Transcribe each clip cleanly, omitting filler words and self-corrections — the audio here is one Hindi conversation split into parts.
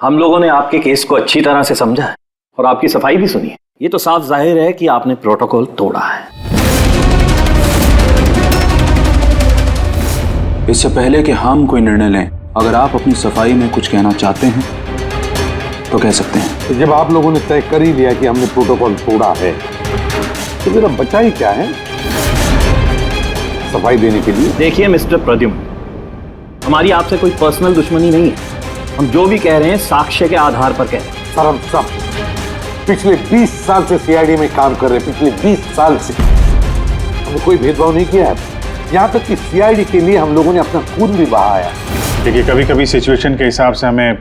हम लोगों ने आपके केस को अच्छी तरह से समझा है और आपकी सफाई भी सुनी है। ये तो साफ जाहिर है कि आपने प्रोटोकॉल तोड़ा है। इससे पहले कि हम कोई निर्णय लें, अगर आप अपनी सफाई में कुछ कहना चाहते हैं तो कह सकते हैं। तो जब आप लोगों ने तय कर ही लिया कि हमने प्रोटोकॉल तोड़ा है तो मेरा बचा ही क्या है सफाई देने के लिए। देखिए मिस्टर प्रद्युम्न, हमारी आपसे कोई पर्सनल दुश्मनी नहीं है। हम जो भी कह रहे हैं साक्ष्य के आधार पर कह रहे हैं। सर हम सब पिछले 20 साल से सीआईडी में काम कर रहे हैं। पिछले 20 साल से हमने कोई भेदभाव नहीं किया है। यहाँ तक कि सीआईडी के लिए हम लोगों ने अपना खून भी बहाया। देखिए, कभी कभी सिचुएशन के हिसाब से हमें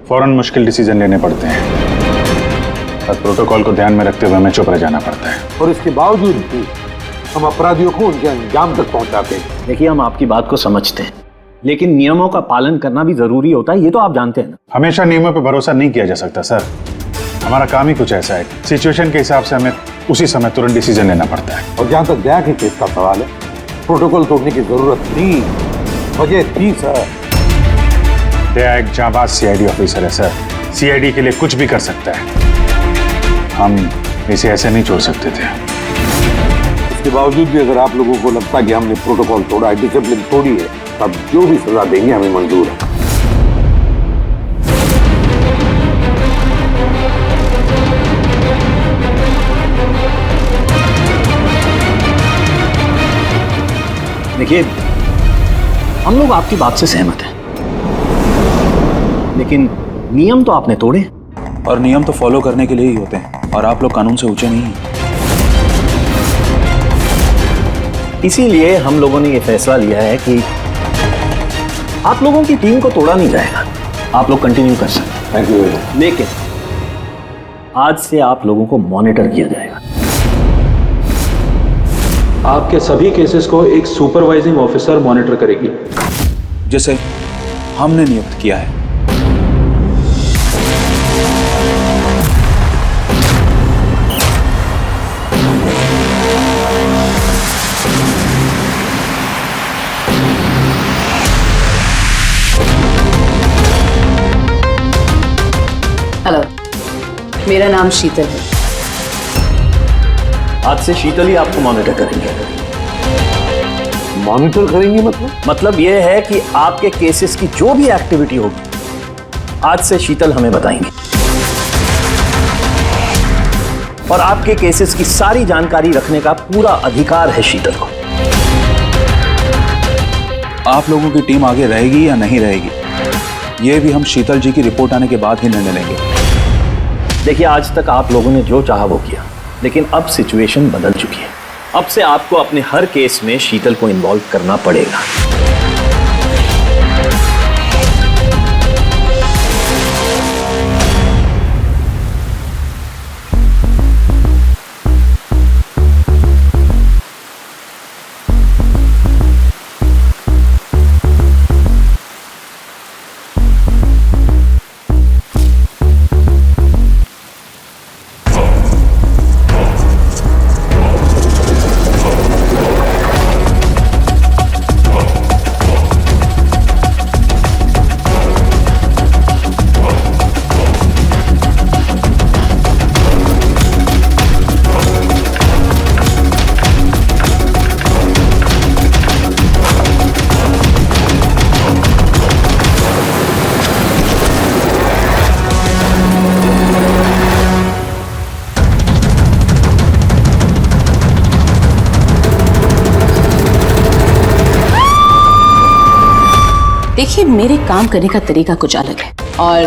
फौरन मुश्किल डिसीजन लेने पड़ते हैं और प्रोटोकॉल को ध्यान में रखते हुए हमें चुप रह जाना पड़ता है। और इसके बावजूद भी हम अपराधियों को उनके अंजाम तक पहुंचाते हैं। देखिए, हम आपकी बात को समझते हैं, लेकिन नियमों का पालन करना भी जरूरी होता है, ये तो आप जानते हैं ना। हमेशा नियमों पर भरोसा नहीं किया जा सकता सर। हमारा काम ही कुछ ऐसा है, सिचुएशन के हिसाब से हमें उसी समय तुरंत डिसीजन लेना पड़ता है। और जहां तक दया के केस का सवाल है, प्रोटोकॉल तोड़ने की जरूरत थी, वजह थी सर। दया एक जांबाज सीआईडी ऑफिसर है सर, सीआईडी के लिए कुछ भी कर सकता है। हम इसे ऐसे नहीं छोड़ सकते थे। इसके बावजूद भी अगर आप लोगों को लगता है कि हमने प्रोटोकॉल तोड़ा है, डिसिप्लिन तोड़ी है, तब जो भी सजा देंगे हमें मंजूर है। देखिए, हम लोग आपकी बात से सहमत हैं, लेकिन नियम तो आपने तोड़े। और नियम तो फॉलो करने के लिए ही होते हैं, और आप लोग कानून से ऊंचे नहीं हैं। इसीलिए हम लोगों ने ये फैसला लिया है कि आप लोगों की टीम को तोड़ा नहीं जाएगा, आप लोग कंटिन्यू कर सकते हैं। Thank you. लेकिन आज से आप लोगों को मॉनिटर किया जाएगा। आपके सभी केसेस को एक सुपरवाइजिंग ऑफिसर मॉनिटर करेगी, जिसे हमने नियुक्त किया है। हेलो, मेरा नाम शीतल है। आज से शीतल ही आपको मॉनिटर करेंगे। मॉनिटर करेंगे मतलब यह है कि आपके केसेस की जो भी एक्टिविटी होगी आज से शीतल हमें बताएंगे, और आपके केसेस की सारी जानकारी रखने का पूरा अधिकार है शीतल को। आप लोगों की टीम आगे रहेगी या नहीं रहेगी, ये भी हम शीतल जी की रिपोर्ट आने के बाद ही निर्णय लेंगे। देखिए, आज तक आप लोगों ने जो चाहा वो किया, लेकिन अब सिचुएशन बदल चुकी है। अब से आपको अपने हर केस में शीतल को इन्वॉल्व करना पड़ेगा। देखिए, मेरे काम करने का तरीका कुछ अलग है और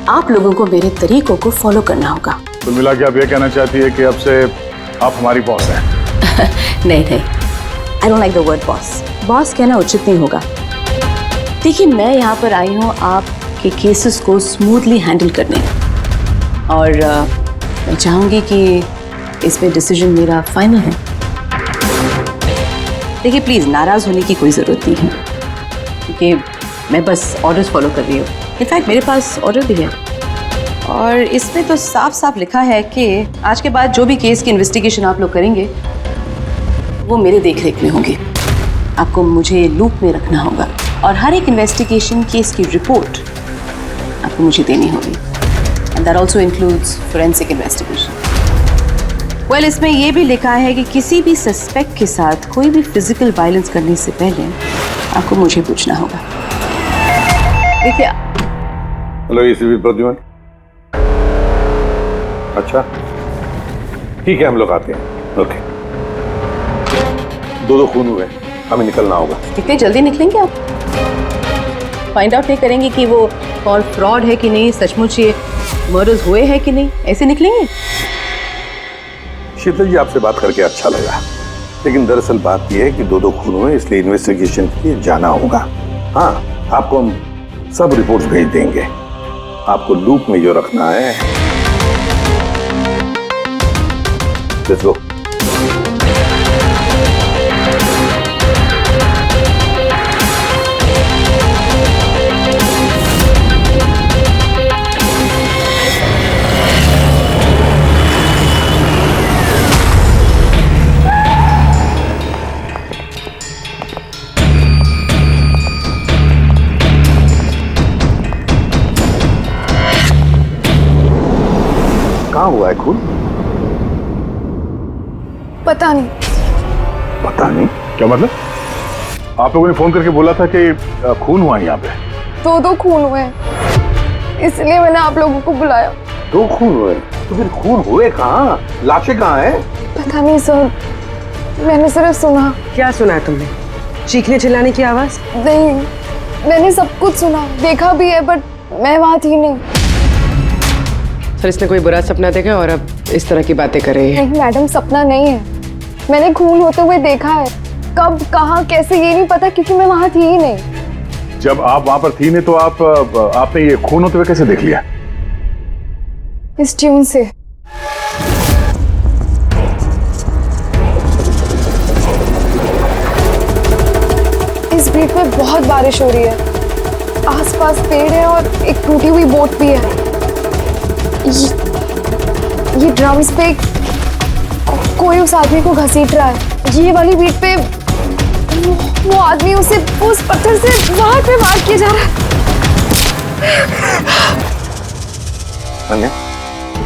आप लोगों को मेरे तरीकों को फॉलो करना होगा। कुल मिला के आप ये कहना चाहती है कि अब से आप हमारी बॉस हैं? नहीं, I don't like the word boss. Boss कहना उचित नहीं होगा। देखिए, मैं यहाँ पर आई हूँ आपके केसेस को स्मूथली हैंडल करने, और मैं चाहूँगी कि इसमें डिसीजन मेरा फाइनल है। देखिए, प्लीज़ नाराज़ होने की कोई ज़रूरत नहीं है, क्योंकि मैं बस ऑर्डर्स फॉलो कर रही हूँ। इनफैक्ट मेरे पास ऑर्डर भी है, और इसमें तो साफ साफ लिखा है कि आज के बाद जो भी केस की इन्वेस्टिगेशन आप लोग करेंगे वो मेरे देखरेख में होगी। आपको मुझे लूप में रखना होगा, और हर एक इन्वेस्टिगेशन केस की रिपोर्ट आपको मुझे देनी होगी। And that also includes forensic investigation. Well, इसमें यह भी लिखा है कि किसी भी सस्पेक्ट के साथ कोई भी फिजिकल वायलेंस करने से पहले आपको मुझे पूछना होगा। देखिए। Hello ACP Pradyuman. अच्छा ठीक है, हम लोग आते हैं। ओके। दो खून हुए, हमें निकलना होगा। इतने जल्दी निकलेंगे आप? फाइंड आउट नहीं करेंगे कि वो और फ्रॉड है कि नहीं, सचमुच ये मर्डर्स हुए हैं कि नहीं, ऐसे निकलेंगे? शीतल जी, आपसे बात करके अच्छा लगा, लेकिन दरअसल बात यह है कि दो खून हुए, इसलिए इन्वेस्टिगेशन के लिए जाना होगा। हाँ, आपको हम सब रिपोर्ट्स भेज देंगे। आपको लूप में जो रखना है। Let's go. कहाँ हुआ है खून? पता नहीं। पता नहीं? क्या मतलब? आप लोगों ने फोन करके बोला था कि खून हुआ है यहाँ पे। दो खून हुए हैं, इसलिए मैंने आप लोगों को बुलाया। दो खून हुए? तो फिर खून हुए कहाँ? लाशें कहाँ हैं? पता नहीं सर, मैंने सिर्फ सुना। क्या सुना है तुमने? चीखने चिल्लाने की आवाज? नहीं, मैंने सब कुछ सुना, देखा भी है, बट मैं वहां थी नहीं। सर, इसने कोई बुरा सपना देखा और अब इस तरह की बातें कर रही है। नहीं मैडम, सपना नहीं है, मैंने खून होते हुए देखा है। कब, कहाँ, कैसे, ये नहीं पता, क्योंकि मैं वहां थी ही नहीं। जब आप वहां पर थी नहीं तो आपने ये खून होते हुए कैसे देख लिया? इस ट्यून से। इस बीट पे बहुत बारिश हो रही है, आसपास पेड़ है और एक टूटी हुई बोट भी है। ये ड्रम्स पे कोई उस आदमी को घसीट रहा है। ये वाली बीट पे वो आदमी उसे उस पत्थर से बाहर पे वार किया जा रहा है। अन्या,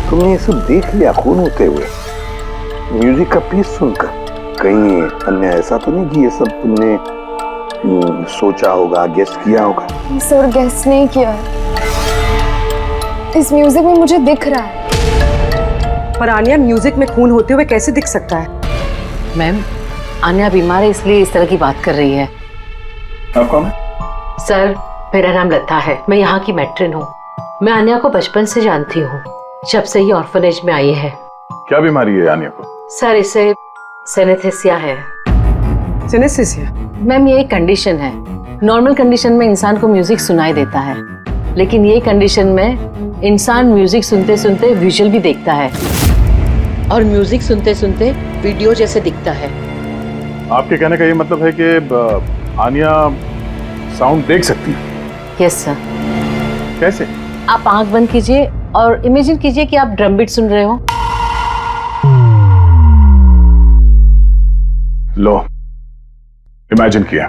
तुमने ये सब देख लिया खून होते हुए, म्यूजिक का पीस सुनकर? कहीं अन्या ऐसा तो नहीं कि ये सब तुमने सोचा होगा, गेस किया होगा? सर, गेस नहीं किया है, इस म्यूजिक में मुझे दिख रहा है। पर आन्या, म्यूजिक में खून होते हुए कैसे दिख सकता है? मैम, आन्या बीमार है इसलिए इस तरह की बात कर रही है। आप कौन है? सर, मेरा नाम लता है, मैं यहाँ की मैट्रिन हूँ। मैं आन्या को बचपन से जानती हूँ, जब से ये ऑर्फनेज में आई है। क्या बीमारी है आन्या को? सर, इसे सिनेस्थेसिया है। सिनेस्थेसिया? मैम, ये एक कंडीशन है। नॉर्मल कंडीशन में इंसान को म्यूजिक सुनाई देता है, लेकिन ये कंडीशन में इंसान म्यूजिक सुनते सुनते विजुअल भी देखता है और म्यूजिक सुनते सुनते वीडियो जैसे दिखता है। आपके कहने का ये मतलब है कि आन्या साउंड देख सकती है? Yes sir. कैसे? आप आंख बंद कीजिए और इमेजिन कीजिए कि आप ड्रम बीट सुन रहे हो। लो, इमेजिन किया।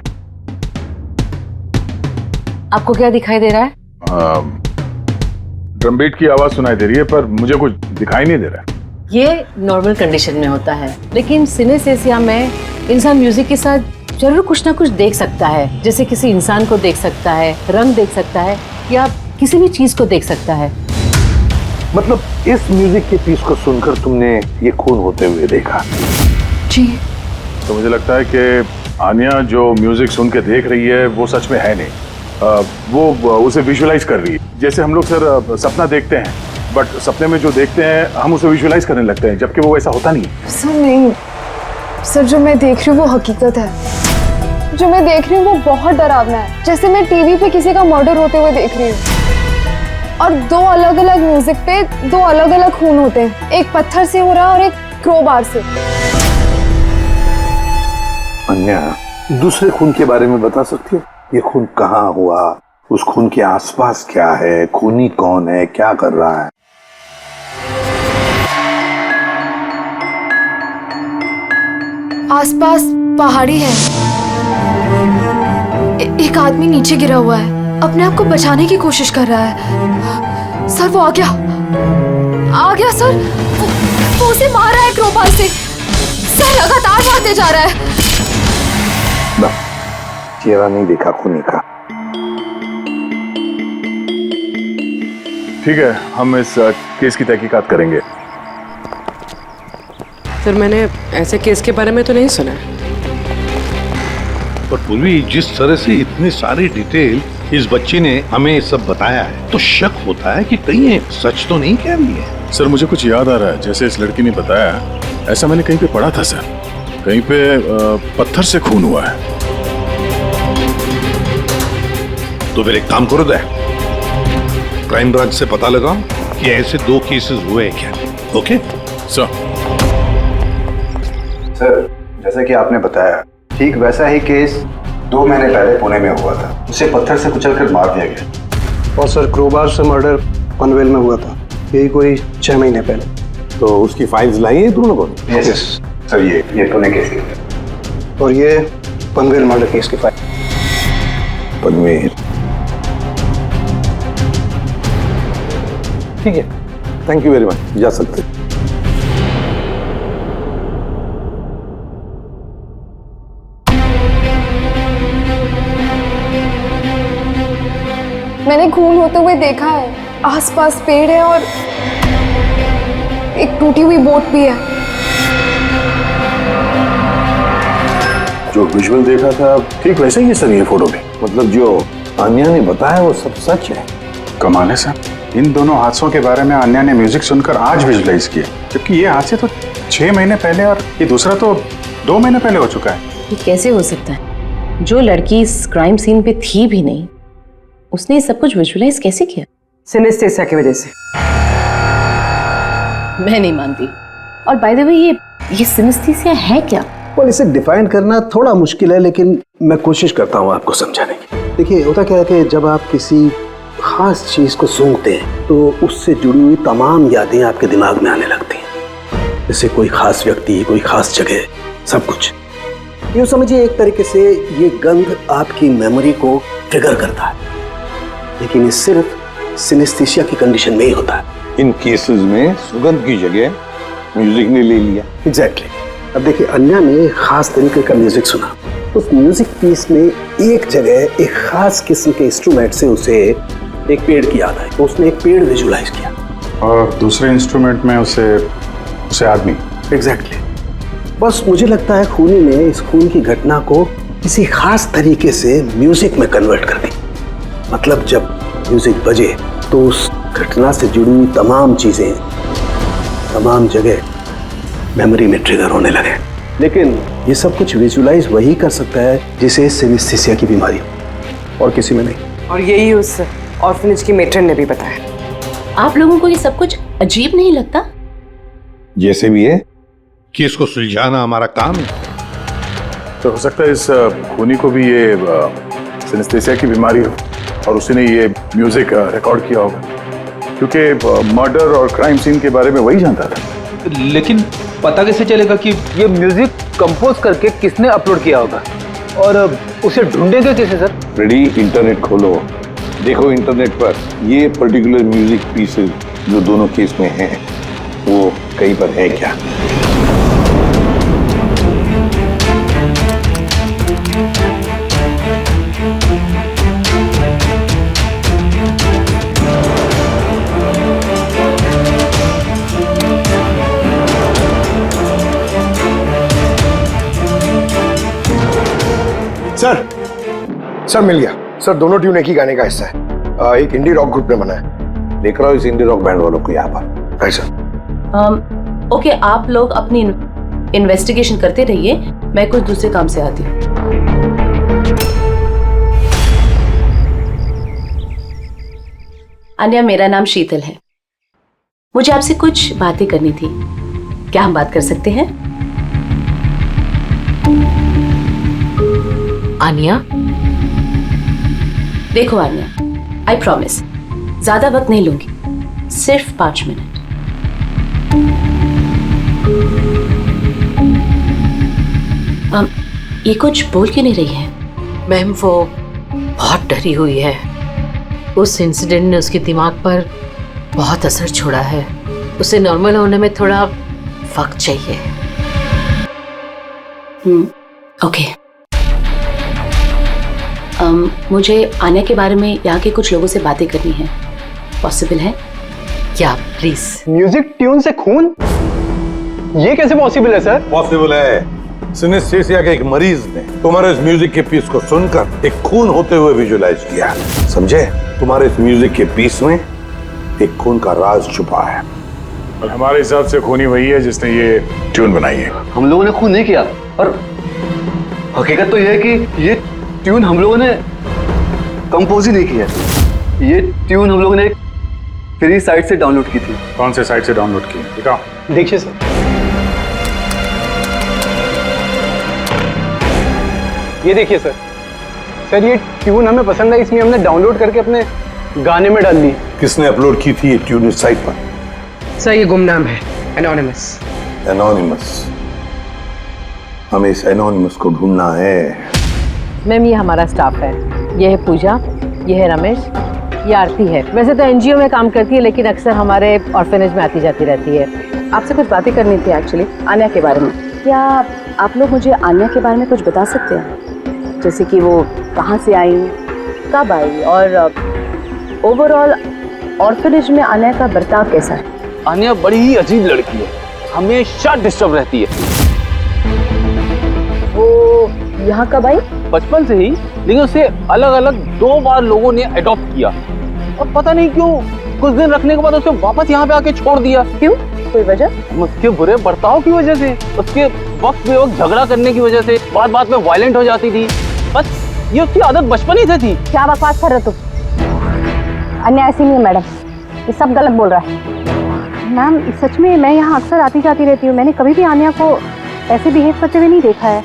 आपको क्या दिखाई दे रहा है? ड्रम बीट की आवाज सुनाई दे रही है, पर मुझे कुछ दिखाई नहीं दे रहा है। ये नॉर्मल कंडीशन में होता है, लेकिन सिनेस्थेसिया में इंसान म्यूजिक के साथ जरूर कुछ ना कुछ देख सकता है। जैसे किसी इंसान को देख सकता है, रंग देख सकता है, या किसी भी चीज को देख सकता है। मतलब इस म्यूजिक के पीस को सुनकर तुमने ये खून होते हुए देखा? जी। तो मुझे लगता है कि आन्या जो म्यूजिक सुन के देख रही है वो सच में है नहीं, वो उसे विजुअलाइज कर रही है। जैसे हम लोग सर सपना देखते हैं, बट सपने में जो देखते हैं हम उसे विजुअलाइज करने लगते हैं, जबकि वो ऐसा होता नहीं है। सर नहीं, सर जो मैं देख रही हूँ वो हकीकत है। जो मैं देख रही हूँ वो बहुत डरावना है, जैसे मैं टीवी पे किसी का मर्डर होते हुए देख रही हूँ। और दो अलग अलग म्यूजिक पे दो अलग अलग खून होते हैं, एक पत्थर से हो रहा है और एक क्रोबार से। अन्या, दूसरे खून के बारे में बता सकती है? ये खून कहाँ हुआ, उस खून के आसपास क्या है, खूनी कौन है, क्या कर रहा है? आसपास पहाड़ी है, एक आदमी नीचे गिरा हुआ है, अपने आप को बचाने की कोशिश कर रहा है। सर वो आ गया सर। वो उसे मार रहा है क्रोबार से। सर लगातार मारते जा रहा है। चेहरा नहीं देखा खूनी का। ठीक है, हम इस केस की तहकीकात करेंगे। सर मैंने ऐसे केस के बारे में तो नहीं सुना। पर पूर्वी जिस तरह से इतनी सारी डिटेल इस बच्ची ने हमें सब बताया है, तो शक होता है कि कहीं ये सच तो नहीं कह रही है। सर मुझे कुछ याद आ रहा है, जैसे इस लड़की ने बताया, ऐसा मैंने कहीं पे पढ़ा था सर। कहीं पे पत्थर से खून हुआ है। तो फिर एक काम करो दे, क्राइम ब्रांच से पता लगाओ कि ऐसे 2 केसेस हुए हैं क्या। Okay sir. सर जैसा कि आपने बताया, ठीक वैसा ही केस 2 महीने पहले पुणे में हुआ था। उसे पत्थर से कुचलकर मार दिया गया। और सर क्रोबार से मर्डर पनवेल में हुआ था, यही कोई 6 महीने पहले। तो उसकी फाइल्स लाई है तुम लोगों ने? यस सर, ये पुणे केस की। और ये पनवेल मर्डर केस की फाइल। पनवेल, ठीक है, थैंक यू वेरी मच, जा सकते। मैंने खून होते हुए देखा है। आसपास पेड़ है और एक टूटी हुई बोट भी है। जो विजुअल देखा था ठीक वैसे ही है सर ये फोटो में। मतलब जो आन्या ने बताया वो सब सच है। कमाल है सर, इन दोनों हादसों के बारे में अन्या ने म्यूजिक सुनकर आज विजुलाइज किया, जबकि ये हादसे तो 6 महीने पहले और ये दूसरा तो 2 महीने पहले हो चुका है। ये कैसे हो सकता है? जो लड़की इस क्राइम सीन पे थी भी नहीं, उसने ये सब कुछ विजुअलाइज कैसे किया? सिनेस्थेसिया की वजह से। मैं नहीं मानती। और बाय द वे ये सिनेस्थेसिया है क्या? और इसे डिफाइन करना थोड़ा मुश्किल है, लेकिन मैं कोशिश करता हूँ आपको समझाने की। देखिए होता क्या है कि जब आप किसी खास चीज को सूंघते हैं तो उससे जुड़ी हुई तमाम यादें आपके दिमाग में आने लगती हैं। जैसे कोई खास व्यक्ति, कोई खास जगह, सब कुछ। यूँ समझिए एक तरीके से ये गंध आपकी मेमोरी को ट्रिगर करता है, लेकिन ये सिर्फ सिनेस्थेसिया की कंडीशन में ही होता है। इन केसेस में सुगंध की जगह म्यूजिक ने ले लिया। एग्जैक्टली। अब देखिए अन्या ने एक खास तरीके का म्यूजिक सुना। उस म्यूजिक पीस में एक जगह एक खास किस्म के इंस्ट्रूमेंट से उसे एक पेड़ की याद आई, तो उसने एक पेड़ विजुलाइज किया। और दूसरे इंस्ट्रूमेंट में उसे आदमी। एग्जैक्टली। बस मुझे लगता है खूनी ने इस खून की घटना को किसी खास तरीके से म्यूजिक में कन्वर्ट कर दी। मतलब जब म्यूजिक बजे तो उस घटना से जुड़ी हुई तमाम चीजें, तमाम जगह मेमोरी में ट्रिगर होने लगे। लेकिन ये सब कुछ विजुलाइज वही कर सकता है जिसे सिनेस्थेसिया की बीमारी हो, और किसी में नहीं। और यही उस ऑर्फनेज की मेट्रन ने भी बताया। आप लोगों को ये सब कुछ अजीब नहीं लगता? जैसे भी है, केस को सुलझाना हमारा काम है। तो हो सकता है इस खूनी को भी ये सिनेस्थेसिया की बीमारी हो और उसने ये म्यूजिक रिकॉर्ड किया होगा, क्योंकि मर्डर और क्राइम सीन के बारे में वही जानता था। लेकिन पता कैसे चलेगा कि ये म्यूजिक कंपोज करके किसने अपलोड किया होगा, और उसे ढूंढेंगे कैसे सर? रेडी, इंटरनेट खोलो, देखो इंटरनेट पर ये पर्टिकुलर म्यूजिक पीसेस जो दोनों केस में हैं वो कहीं पर है क्या। सर मिल गया सर। दोनों ट्यून एक ही गाने का हिस्सा है। एक इंडी रॉक ग्रुप ने बना है। देख रहा हूँ इस इंडी रॉक बैंड वालों को यहाँ पर। सर ओके, आप लोग अपनी इन्वेस्टिगेशन करते रहिए, मैं कुछ दूसरे काम से आती हूँ। अन्या, मेरा नाम शीतल है। मुझे आपसे कुछ बातें करनी थी, क्या हम बात कर सकते हैं? आन्या, देखो आन्या, आई प्रॉमिस ज्यादा वक्त नहीं लूंगी, सिर्फ 5 मिनट। ये कुछ बोल क्यों नहीं रही है? मैम वो बहुत डरी हुई है। उस इंसिडेंट ने उसके दिमाग पर बहुत असर छोड़ा है। उसे नॉर्मल होने में थोड़ा वक्त चाहिए। ओके। मुझे आन्या के बारे में यहाँ के कुछ लोगों से बातें करनी है। पॉसिबल है क्या? प्लीज। म्यूजिक ट्यून से खून, ये कैसे पॉसिबल है सर? पॉसिबल है। सिनेस्थेसिया के एक मरीज ने तुम्हारे इस म्यूजिक के पीस को सुनकर एक खून होते हुए विजुलाइज किया। समझे? तुम्हारे इस म्यूजिक के पीस में एक खून का राज छुपा है। और हमारे हिसाब से खूनी वही है जिसने ये ट्यून बनाई है। हम लोगों ने खून नहीं किया, और हकीकत तो यह है कि ये ट्यून हम लोगों ने कंपोज ही नहीं किया। ये ट्यून हम लोगों ने एक फ्री साइट से डाउनलोड की थी। कौन से साइट से डाउनलोड की? दिखाओ। देखिए सर, ये देखिए सर। सर ये ट्यून हमें पसंद है, इसलिए हमने डाउनलोड करके अपने गाने में डाल दी। किसने अपलोड की थी ये ट्यून इस साइट पर? सर ये गुमनाम है, एनोनिमस। एनोनिमस। हमें इस एनोनिमस को ढूंढना है। मैम ये हमारा स्टाफ है। ये है पूजा, ये है रमेश, ये आरती है। वैसे तो एनजीओ में काम करती है, लेकिन अक्सर हमारे ऑर्फेनेज में आती जाती रहती है। आपसे कुछ बातें करनी थी एक्चुअली आन्या के बारे में। क्या आप लोग मुझे आन्या के बारे में कुछ बता सकते हैं? जैसे कि वो कहाँ से आई, कब आई, और ओवरऑल ऑर्फेनेज में आन्या का बर्ताव कैसा है? आन्या बड़ी ही अजीब लड़की है, हमेशा डिस्टर्ब रहती है। वो यहाँ कब आई? बचपन से ही, लेकिन उसे अलग अलग 2 बार लोगों ने अडॉप्ट किया, और पता नहीं क्यों कुछ दिन रखने के बाद उसे वापस यहाँ पे आके छोड़ दिया। क्यों? कोई वजह? उसके बुरे बर्ताव की वजह से, उसके वक्त बेवक्त झगड़ा करने की वजह से, बात बात में वायलेंट हो जाती थी। बस ये उसकी आदत बचपन ही से थी। क्या बकवास कर रहे हो तुम? अन्य ऐसी नहीं है मैडम, ये सब गलत बोल रहा है। मैम सच में मैं यहाँ अक्सर आती जाती रहती हूँ, मैंने कभी भी आन्या को ऐसे बिहेव करते हुए नहीं देखा है।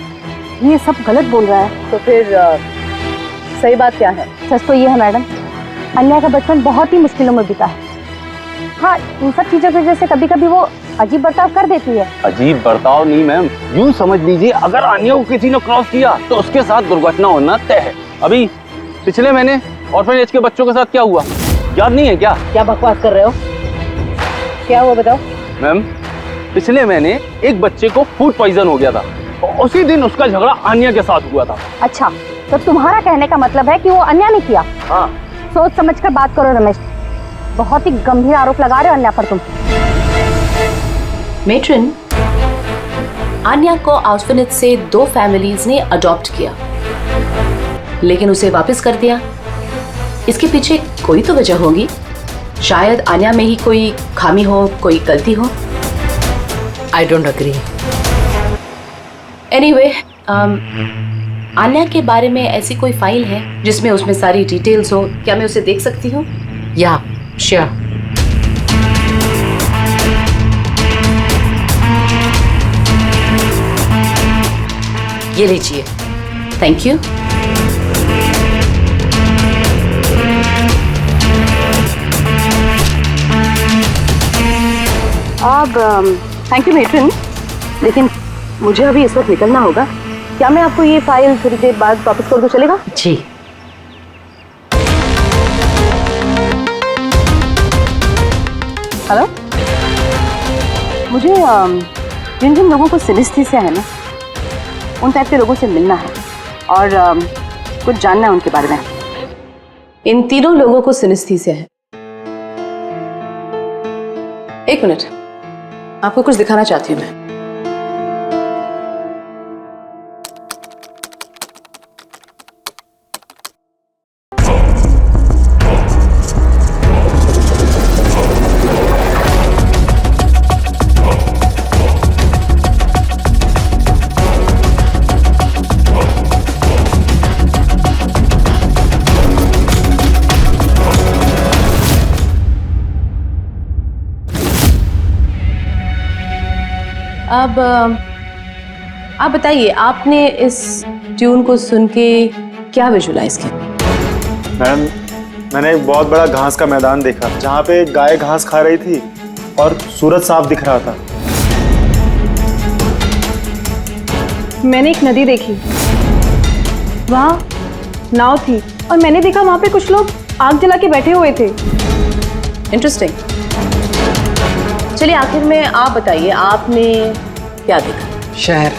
ये सब गलत बोल रहा है। तो फिर सही बात क्या है? सच तो ये है मैडम, अन्या का बचपन बहुत ही मुश्किलों में बीता है। हाँ, इन सब चीज़ों की वजह से कभी कभी वो अजीब बर्ताव कर देती है। अजीब बर्ताव नहीं मैम, यूं समझ लीजिए अगर आन्या को किसी ने क्रॉस किया तो उसके साथ दुर्घटना होना तय है। अभी पिछले महीने ऑर्फनेज के बच्चों के साथ क्या हुआ, याद नहीं है क्या? क्या बकवास कर रहे हो? क्या हुआ बताओ? मैम पिछले महीने एक बच्चे को फूड पॉइजन हो गया था, और उसी दिन उसका झगड़ा आन्या के साथ हुआ था। अच्छा, तो तुम्हारा कहने का मतलब है कि वो अन्या ने किया? हाँ। सोच समझ कर बात करो रमेश, बहुत ही गंभीर आरोप लगा रहे हो अन्या पर तुम। मेट्रन, आन्या को ऑर्फनेज से 2 फैमिलीज ने अडॉप्ट किया, लेकिन उसे वापस कर दिया। इसके पीछे कोई तो वजह होगी। शायद आन्या में ही कोई खामी हो, कोई गलती हो। I don't agree. Anyway, Anya के बारे में ऐसी कोई फाइल है जिसमें उसमें सारी डिटेल्स हो? क्या मैं उसे देख सकती हूँ? या श्योर। ये लीजिए। Thank you. अब थैंक यू मेट्रन, लेकिन मुझे अभी इस वक्त निकलना होगा। क्या मैं आपको ये फाइल थोड़ी देर बाद वापस कर दूं, चलेगा? जी। हेलो, मुझे जिन जिन लोगों को सिनेस्थीसिया है ना, उन टाइप के लोगों से मिलना है और कुछ जानना है उनके बारे में। इन तीनों लोगों को सिनेस्थीसिया है। एक मिनट, आपको कुछ दिखाना चाहती हूँ मैं। अब आप बताइए, आपने इस ट्यून को सुन के क्या विजुलाइज किया? मैम, मैंने एक बहुत बड़ा घास का मैदान देखा जहाँ पे गाय घास खा रही थी और सूरज साफ दिख रहा था। मैंने एक नदी देखी, वहाँ नाव थी और मैंने देखा वहाँ पे कुछ लोग आग जला के बैठे हुए थे। इंटरेस्टिंग। चलिए आखिर में आप बताइए, आपने क्या देखा? शहर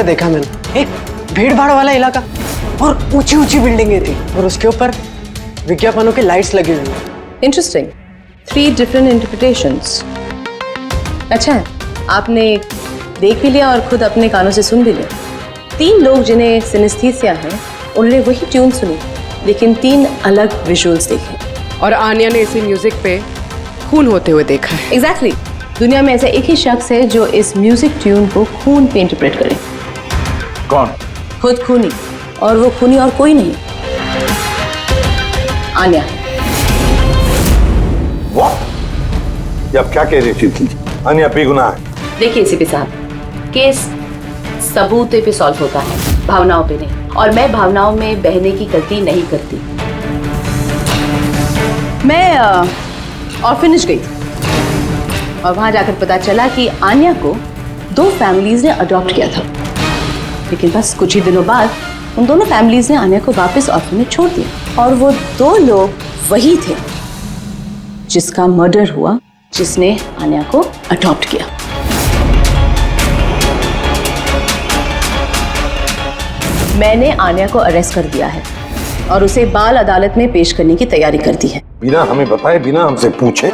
देखा मैंने, एक भीड़ भाड़ वाला इलाका और ऊंची ऊंची बिल्डिंगें थी और उसके ऊपर विज्ञापनों के लाइट्स लगे हुए हैं। इंटरेस्टिंग। 3 different interpretations. अच्छा है, आपने देख भी लिया और खुद अपने कानों से सुन भी लिया। 3 लोग जिन्हें सिनेस्थीसिया है, उन्होंने वही ट्यून सुनी लेकिन 3 अलग विजुअल्स देखे। और आन्या ने इसी म्यूजिक पे खून होते हुए देखा है। एग्जैक्टली। दुनिया में ऐसा एक ही शख्स है जो इस म्यूजिक ट्यून को खून पे इंटरप्रेट करे। कौन? खुद खूनी, और वो खूनी और कोई नहीं, आन्या। वाह, ये अब क्या कह रही थी? आन्या बेगुनाह है। देखिए एसीपी साहब, केस सबूत पे सॉल्व होता है, भावनाओं पे नहीं, और मैं भावनाओं में बहने की गलती नहीं करती। मैं ऑर्फनेज गई थी और वहां जाकर पता चला कि आन्या को 2 फैमिलीज ने अडॉप्ट किया था, लेकिन बस कुछ ही दिनों बाद उन दोनों फैमिलीज ने आन्या को वापस ऑर्फनेज छोड़ दिया। और वो 2 लोग वही थे जिसका मर्डर हुआ, जिसने आन्या को अडॉप्ट किया। मैंने आन्या को अरेस्ट कर दिया है और उसे बाल अदालत में पेश करने की तैयारी कर दी है। बिना हमें बताए, बिना हमसे पूछे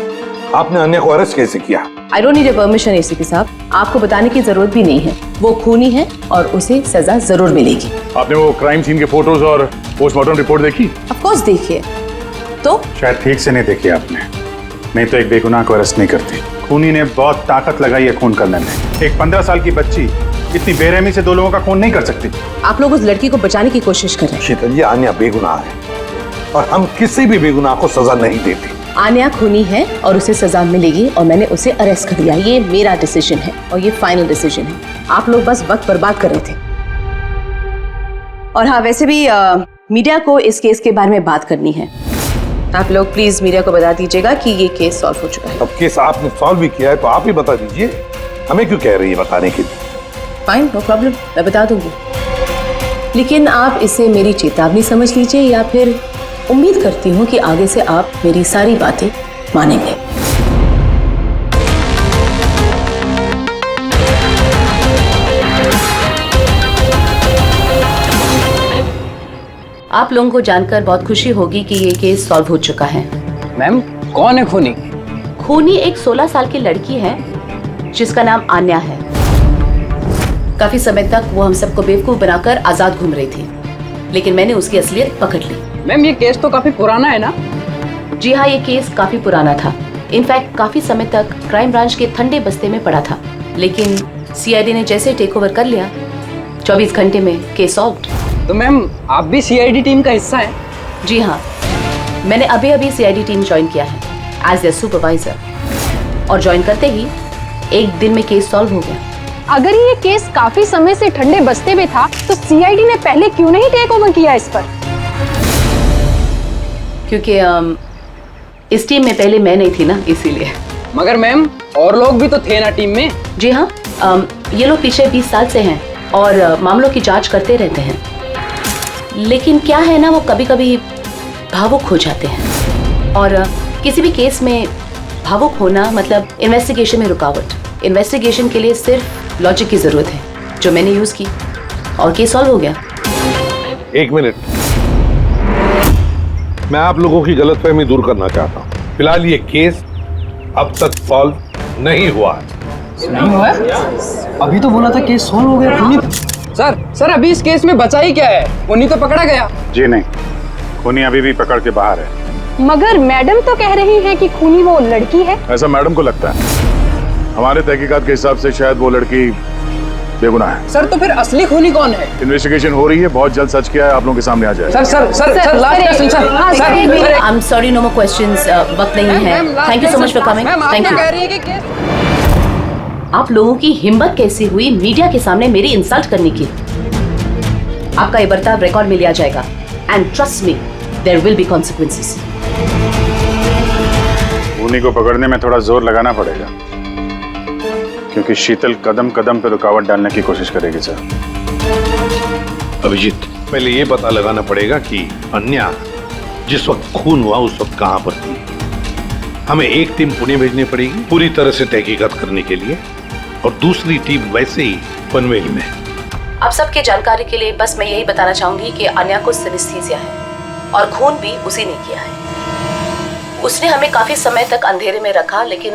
आपने आन्या को अरेस्ट कैसे किया? I don't need a permission ACP साहब, आपको बताने की जरूरत भी नहीं है। वो खूनी है और उसे सजा जरूर मिलेगी। आपने वो क्राइम सीन के फोटोज और पोस्टमार्टम रिपोर्ट देखी? ऑफ कोर्स देखिए। तो शायद ठीक से नहीं देखी आपने, नहीं तो एक बेगुनाह को अरेस्ट नहीं करती। खूनी ने बहुत ताकत लगाई है खून करने में। एक 15 साल की बच्ची इतनी बेरहमी से 2 लोगों का खून नहीं कर सकती। आप लोग उस लड़की को बचाने की कोशिश कर रहे हैं। शीतल, ये आन्या बेगुनाह है और हम किसी भी बेगुनाह को सजा नहीं देते। आन्या खूनी है और उसे सजा मिलेगी और मैंने उसे अरेस्ट कर दिया। ये मेरा डिसीजन है और ये फाइनल डिसीजन है। आप लोग बस वक्त बर्बाद कर रहे थे। और हाँ, वैसे भी मीडिया को इस केस के बारे में बात करनी है। आप लोग प्लीज मीडिया को बता दीजिएगा कि ये केस सॉल्व हो चुका है। अब केस आपने सॉल्व भी किया है तो आप ही बता दीजिए, हमें क्यों कह रही है बताने के लिए? फाइन, नो प्रॉब्लम, मैं बता दूंगी। लेकिन आप इसे मेरी चेतावनी समझ लीजिए या फिर उम्मीद करती हूँ कि आगे से आप मेरी सारी बातें मानेंगे। आप लोगों को जानकर बहुत खुशी होगी कि ये केस सॉल्व हो चुका है। मैम, कौन है खूनी? खूनी एक 16 साल की लड़की है जिसका नाम आन्या है। काफी समय तक वो हम सबको बेवकूफ बनाकर आजाद घूम रही थी, लेकिन मैंने उसकी असलियत पकड़ ली। मैम, ये केस तो काफी पुराना है ना? जी हाँ, ये केस काफी पुराना था। इनफैक्ट काफी समय तक क्राइम ब्रांच के ठंडे बस्ते में पड़ा था, लेकिन सीआईडी ने जैसे टेक ओवर कर लिया, 24 घंटे में केस सॉल्व्ड। तो मैम, आप भी सीआईडी टीम का हिस्सा हैं? जी हाँ, मैंने अभी सीआईडी टीम ज्वाइन किया है एज ए सुपरवाइजर, और ज्वाइन करते ही एक दिन में केस सॉल्व हो गया। अगर ये केस काफी समय से ठंडे बस्ते में था तो सीआईडी ने पहले क्यों नहीं टेक ओवर किया इस पर? क्योंकि इस टीम में पहले मैं नहीं थी ना, इसीलिए। मगर मैम, और लोग भी तो थे ना टीम में? जी हाँ, ये लोग पिछले 20 साल से हैं और मामलों की जांच करते रहते हैं, लेकिन क्या है ना, वो कभी कभी भावुक हो जाते हैं। और किसी भी केस में भावुक होना मतलब इन्वेस्टिगेशन में रुकावट। इन्वेस्टिगेशन के लिए सिर्फ लॉजिक की जरूरत है, जो मैंने यूज की और केस सॉल्व हो गया। 1 मिनट, मैं आप लोगों की गलतफहमी दूर करना चाहता हूँ। फिलहाल ये केस अब तक सॉल्व नहीं हुआ है। नहीं हुआ है? अभी तो बोला था केस सॉल्व हो गया। खूनी सर अभी इस केस में बचा ही क्या है? खूनी तो पकड़ा गया। जी नहीं, खूनी अभी भी पकड़ के बाहर है। मगर मैडम तो कह रही है कि खूनी वो लड़की है। ऐसा मैडम को लगता है। हमारे तहकीकात के हिसाब से शायद वो लड़की बेगुनाह है। सर, तो फिर असली खूनी कौन है? इन्वेस्टिगेशन हो रही है, बहुत जल्द सच क्या है आप लोगों के सामने आ जाएगा। Sir last question sir. I am sorry, no more questions, वक्त नहीं है। Thank you so much for coming. Thank you. आप लोगों की हिम्मत कैसी हुई मीडिया के सामने मेरी इंसल्ट करने की? आपका ये बर्ताव रिकॉर्ड में लिया जाएगा and trust me, there will be consequences. खूनी को पकड़ने में थोड़ा जोर लगाना पड़ेगा, क्योंकि शीतल कदम कदम पे रुकावट डालने की कोशिश करेगी सर। अभिजीत, पहले ये पता लगाना पड़ेगा कि अन्या जिस वक्त खून हुआ उस वक्त कहां पर थी? हमें एक टीम पुणे भेजनी पड़ेगी पूरी तरह से तहकीकात करने के लिए, और दूसरी टीम वैसे ही पनवेल में। आप सबके जानकारी के लिए बस मैं यही बताना चाहूंगी कि अन्या को सिनेस्थीसिया है और खून भी उसी ने किया है। उसने हमें काफी समय तक अंधेरे में रखा, लेकिन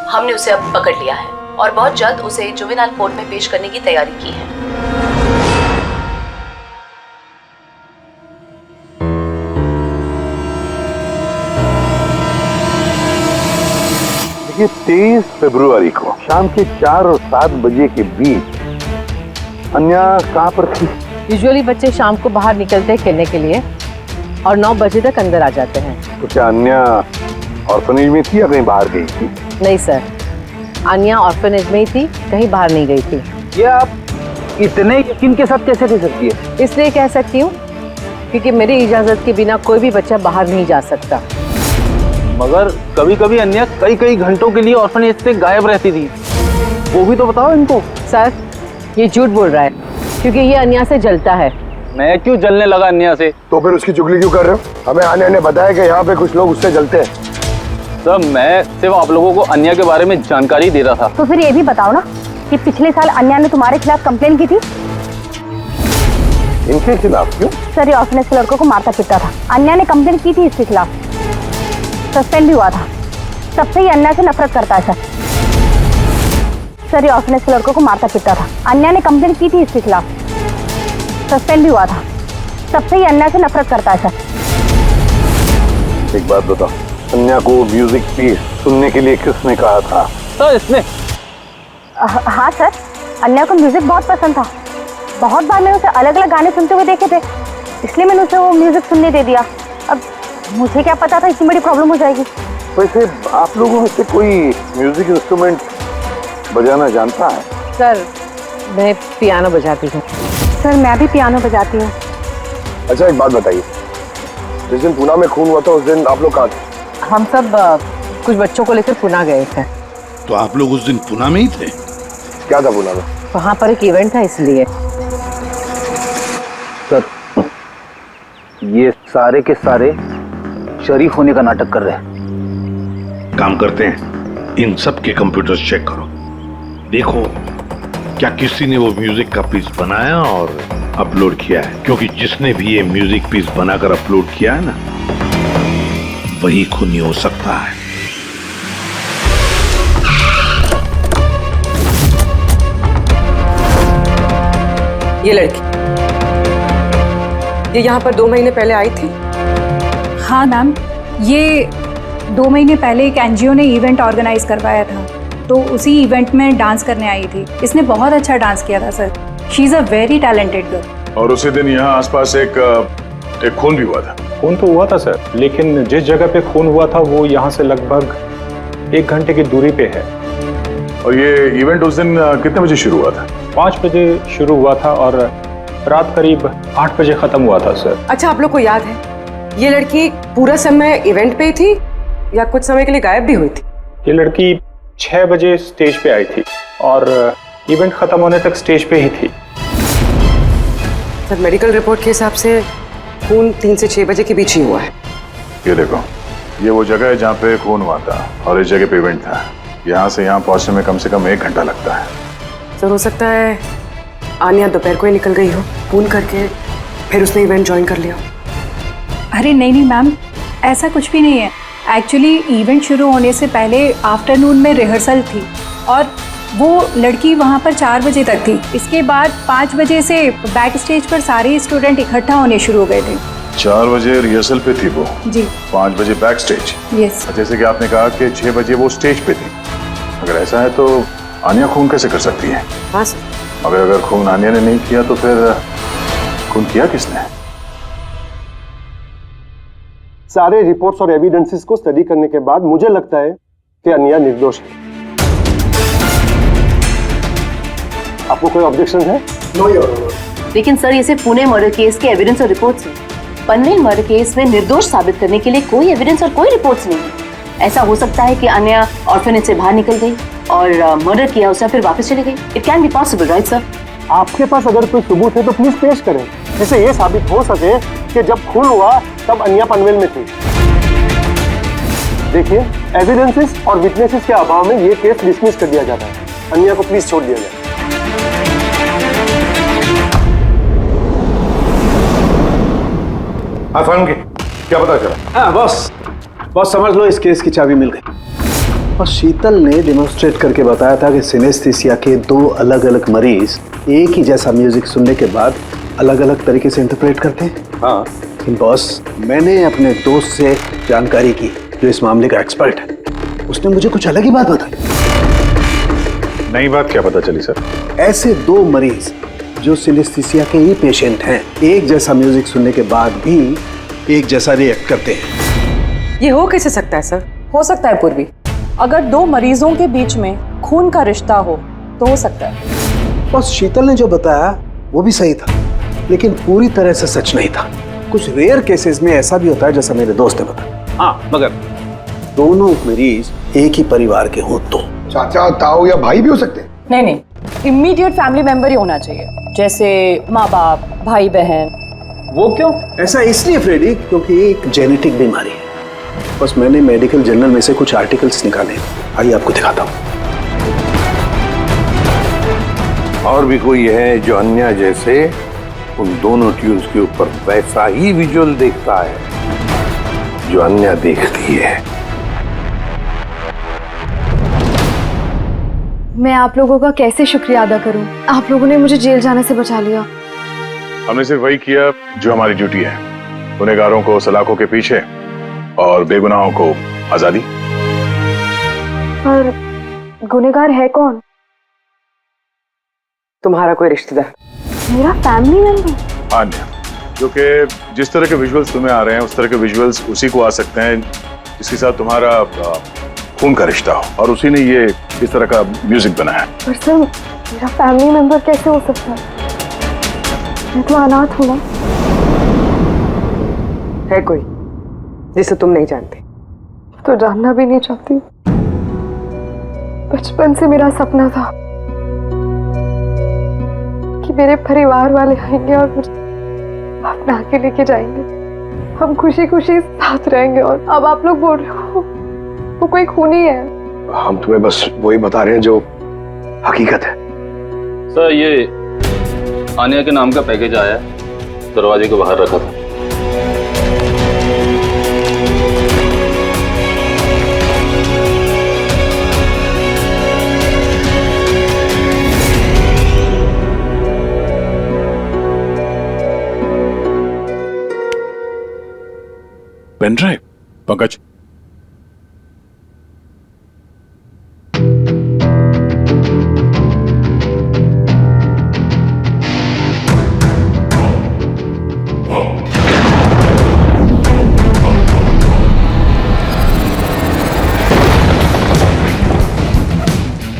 हमने उसे अब पकड़ लिया है और बहुत जल्द उसे जुवेनाइल कोर्ट में पेश करने की तैयारी की है। देखिए 23 फरवरी को शाम के 4 और 7 बजे के बीच अन्या कहाँ पर थी? यूजुअली बच्चे शाम को बाहर निकलते हैं खेलने के लिए और 9 बजे तक अंदर आ जाते हैं। तो क्या अन्या ऑर्फनेज में थी या कहीं बाहर गई थी? नहीं सर, अन्या ऑर्फनेज में ही थी, कहीं बाहर नहीं गई थी। ये आप इतने यकीन के साथ कैसे कह सकती है? इसलिए कह सकती हूँ क्योंकि मेरी इजाजत के बिना कोई भी बच्चा बाहर नहीं जा सकता। मगर कभी कभी अन्या कई कई घंटों के लिए ऑर्फनेज से गायब रहती थी, वो भी तो बताओ इनको। सर ये झूठ बोल रहा है क्योंकि ये अन्या से जलता है। मैं क्यों जलने लगा अन्या से? तो फिर उसकी चुगली क्यों कर रहे हो? हमें अन्या ने बताया कि यहाँ पे कुछ लोग उससे जलते हैं। सर मैं सिर्फ आप लोगों को अन्या के बारे में जानकारी दे रहा था। तो फिर ये भी बताओ ना कि पिछले साल अन्या ने तुम्हारे खिलाफ कंप्लेन की थी। इनके खिलाफ क्यों? सर ये ऑर्फनेज के लड़कों को मारता पीटता था, अन्या ने कंप्लेन की थी इसके खिलाफ, सस्पेंड भी हुआ था। तब से ही अन्या से नफरत करता है सर ये ऑर्फनेज के लड़कों को मारता पीटता था, अन्या ने कंप्लेन की थी इसके खिलाफ, सस्पेंड भी हुआ था। तब से ही अन्या से नफरत करता है सर। एक बात बताओ, अन्या को म्यूजिक पीस सुनने के लिए किसने कहा था? सर इसने। हाँ सर, अन्या को म्यूजिक बहुत पसंद था। बहुत बार मैंने उसे अलग अलग गाने सुनते हुए देखे थे, इसलिए मैंने उसे वो म्यूजिक सुनने दे दिया। अब मुझे क्या पता था इतनी बड़ी प्रॉब्लम हो जाएगी। वैसे आप लोगों में से कोई म्यूजिक इंस्ट्रूमेंट बजाना जानता है? सर मैं पियानो बजाती हूँ। सर मैं भी पियानो बजाती हूँ। अच्छा एक बात बताइए, जिस दिन पूना में खून हुआ था उस दिन आप लोग कहाँ थे? हम सब कुछ बच्चों को लेकर पुणे गए थे। तो आप लोग उस दिन पुणे में ही थे? क्या था पूना में? वहाँ पर एक इवेंट था इसलिए। सर ये सारे के सारे शरीफ होने का नाटक कर रहे हैं। काम करते हैं, इन सब के कंप्यूटर्स चेक करो, देखो क्या किसी ने वो म्यूजिक का पीस बनाया और अपलोड किया है, क्योंकि जिसने भी ये म्यूजिक पीस बनाकर अपलोड किया है ना, वही खूनी हो सकता है। ये लड़की ये यहाँ पर 2 महीने पहले आई थी। हाँ मैम, ये 2 महीने पहले एक एनजीओ ने इवेंट ऑर्गेनाइज करवाया था, तो उसी इवेंट में डांस करने आई थी। इसने बहुत अच्छा डांस किया था sir. She is a very talented girl. और उसी दिन यहाँ आसपास एक खून भी हुआ था। खून तो हुआ था सर, लेकिन जिस जगह पे खून हुआ था वो यहाँ से लगभग 1 घंटे की दूरी पे है। और ये इवेंट उस दिन कितने बजे शुरू हुआ था? 5 बजे शुरू हुआ था और रात करीब 8 बजे खत्म हुआ था सर। अच्छा आप लोग को याद है ये लड़की पूरा समय इवेंट पे ही थी या कुछ समय के लिए गायब भी हुई थी? ये लड़की 6 बजे स्टेज पे आई थी और इवेंट खत्म होने तक स्टेज पे ही थी। सर मेडिकल रिपोर्ट के हिसाब से खून 3 से 6 बजे के बीच ही हुआ है। ये देखो, ये वो जगह है जहाँ पे खून हुआ था और इस जगह पे इवेंट था। यहाँ से यहाँ पहुँचने में कम से कम 1 घंटा लगता है। सर हो सकता है आनिया दोपहर को ही निकल गई हो, खून करके फिर उसने इवेंट ज्वाइन कर लिया। अरे नहीं मैम, ऐसा कुछ भी नहीं है। एक्चुअली इवेंट शुरू होने से पहले आफ्टरनून में रिहर्सल थी और वो लड़की वहाँ पर 4 बजे तक थी। इसके बाद 5 बजे से बैक स्टेज पर सारे स्टूडेंट इकट्ठा होने शुरू हो गए थे। 4 बजे रिहर्सल पे थी वो जी। 5 बजे बैक स्टेज। यस। जैसे कि आपने कहा कि 6 बजे वो स्टेज पे थी। अगर ऐसा है तो आनिया खून कैसे कर सकती है? हाँ सर। अगर खून आनिया ने नहीं किया तो फिर खून किया किसने? सारे रिपोर्ट्स और एविडेंसेस को स्टडी करने के बाद मुझे लगता है कि अनिया निर्दोष है। आपको कोई ऑब्जेक्शन है? No your honour. लेकिन सर ये सिर्फ पुणे मर्डर केस के एविडेंस और रिपोर्ट्स हैं। पनवेल मर्डर केस में निर्दोष साबित करने के लिए कोई एविडेंस और कोई रिपोर्ट्स नहीं है। ऐसा हो सकता है कि अनिया ऑर्फनेज से बाहर निकल गई और मर्डर किया उसने फिर वापस चली गई। It can be possible, right sir? आपके पास अगर कोई सबूत है तो प्लीज पेश करें, जिससे ये साबित हो सके कि कि जब खून हुआ तब अन्या पनवेल में थी। देखिए, एविडेंसेस और विटनेसेस के अभाव में ये केस डिसमिस कर दिया जाता है। अन्या को प्लीज छोड़ दिया जाए। आसान के क्या पता चला? हाँ बॉस समझ लो, इस केस की चाबी मिल गई। और शीतल ने डेमोन्स्ट्रेट करके बताया था कि सिनेस्थीसिया के 2 अलग अलग मरीज एक ही जैसा म्यूजिक सुनने के बाद अलग अलग तरीके से इंटरप्रेट करते हैं। हाँ, लेकिन बॉस, मैंने अपने दोस्त से जानकारी की जो इस मामले का एक्सपर्ट है। उसने मुझे कुछ अलग ही बात बताई। नई बात क्या पता चली सर? ऐसे 2 मरीज जो सिनेस्थीसिया के ही पेशेंट हैं, एक जैसा म्यूजिक सुनने के बाद भी एक जैसा रिएक्ट करते हैं। ये हो कैसे सकता है सर? हो सकता है पूर्वी, अगर 2 मरीजों के बीच में खून का रिश्ता हो तो हो सकता है। बस शीतल ने जो बताया वो भी सही था, लेकिन पूरी तरह से सच नहीं था। कुछ रेयर केसेस में ऐसा भी होता है जैसा मेरे दोस्त ने बताया। हाँ, मगर दोनों मरीज एक ही परिवार के हों तो। चाचा, ताऊ या भाई भी हो सकते हैं? नहीं, इमीडिएट फैमिली मेंबर ही होना चाहिए, जैसे माँ बाप, भाई बहन। वो क्यों? ऐसा इसलिए फ्रेडी क्योंकि एक जेनेटिक बीमारी है। बस मैंने मेडिकल जर्नल में से कुछ आर्टिकल्स निकाले, आइए आपको दिखाता हूँ। और भी कोई है जो अन्या जैसे उन दोनों ट्यून्स के ऊपर वैसा ही विजुअल देखता है जो अन्या देखती है? मैं आप लोगों का कैसे शुक्रिया अदा करूं? आप लोगों ने मुझे जेल जाने से बचा लिया। हमने सिर्फ वही किया जो हमारी ड्यूटी है, गुनहगारों को सलाखों के पीछे और बेगुनाहों को आजादी। पर गुनहगार है कौन? तुम्हारा कोई रिश्तेदार। मेरा फैमिली मेंबर? अन्य, जो कि जिस तरह के विजुअल्स तुम्हें आ रहे हैं उस तरह के विजुअल्स उसी को आ सकते हैं जिसके साथ तुम्हारा खून का रिश्ता हो, और उसी ने ये इस तरह का म्यूजिक बनाया। पर सर, मेरा फैमिली मेंबर कैसे हो सकता है? मैं तो अनाथ हूँ ना। है कोई जिसे तुम नहीं जानते? तो जानना भी नहीं चाहती। बचपन से मेरा सपना था कि मेरे परिवार वाले आएंगे और मुझे अपना के लेके जाएंगे, हम खुशी खुशी साथ रहेंगे। और अब आप लोग बोल रहे हो वो कोई खूनी है। हम तुम्हें बस वही बता रहे हैं जो हकीकत है। सर, ये आनिया के नाम का पैकेज आया है, दरवाजे के बाहर रखा था। Pen drive? पंकज,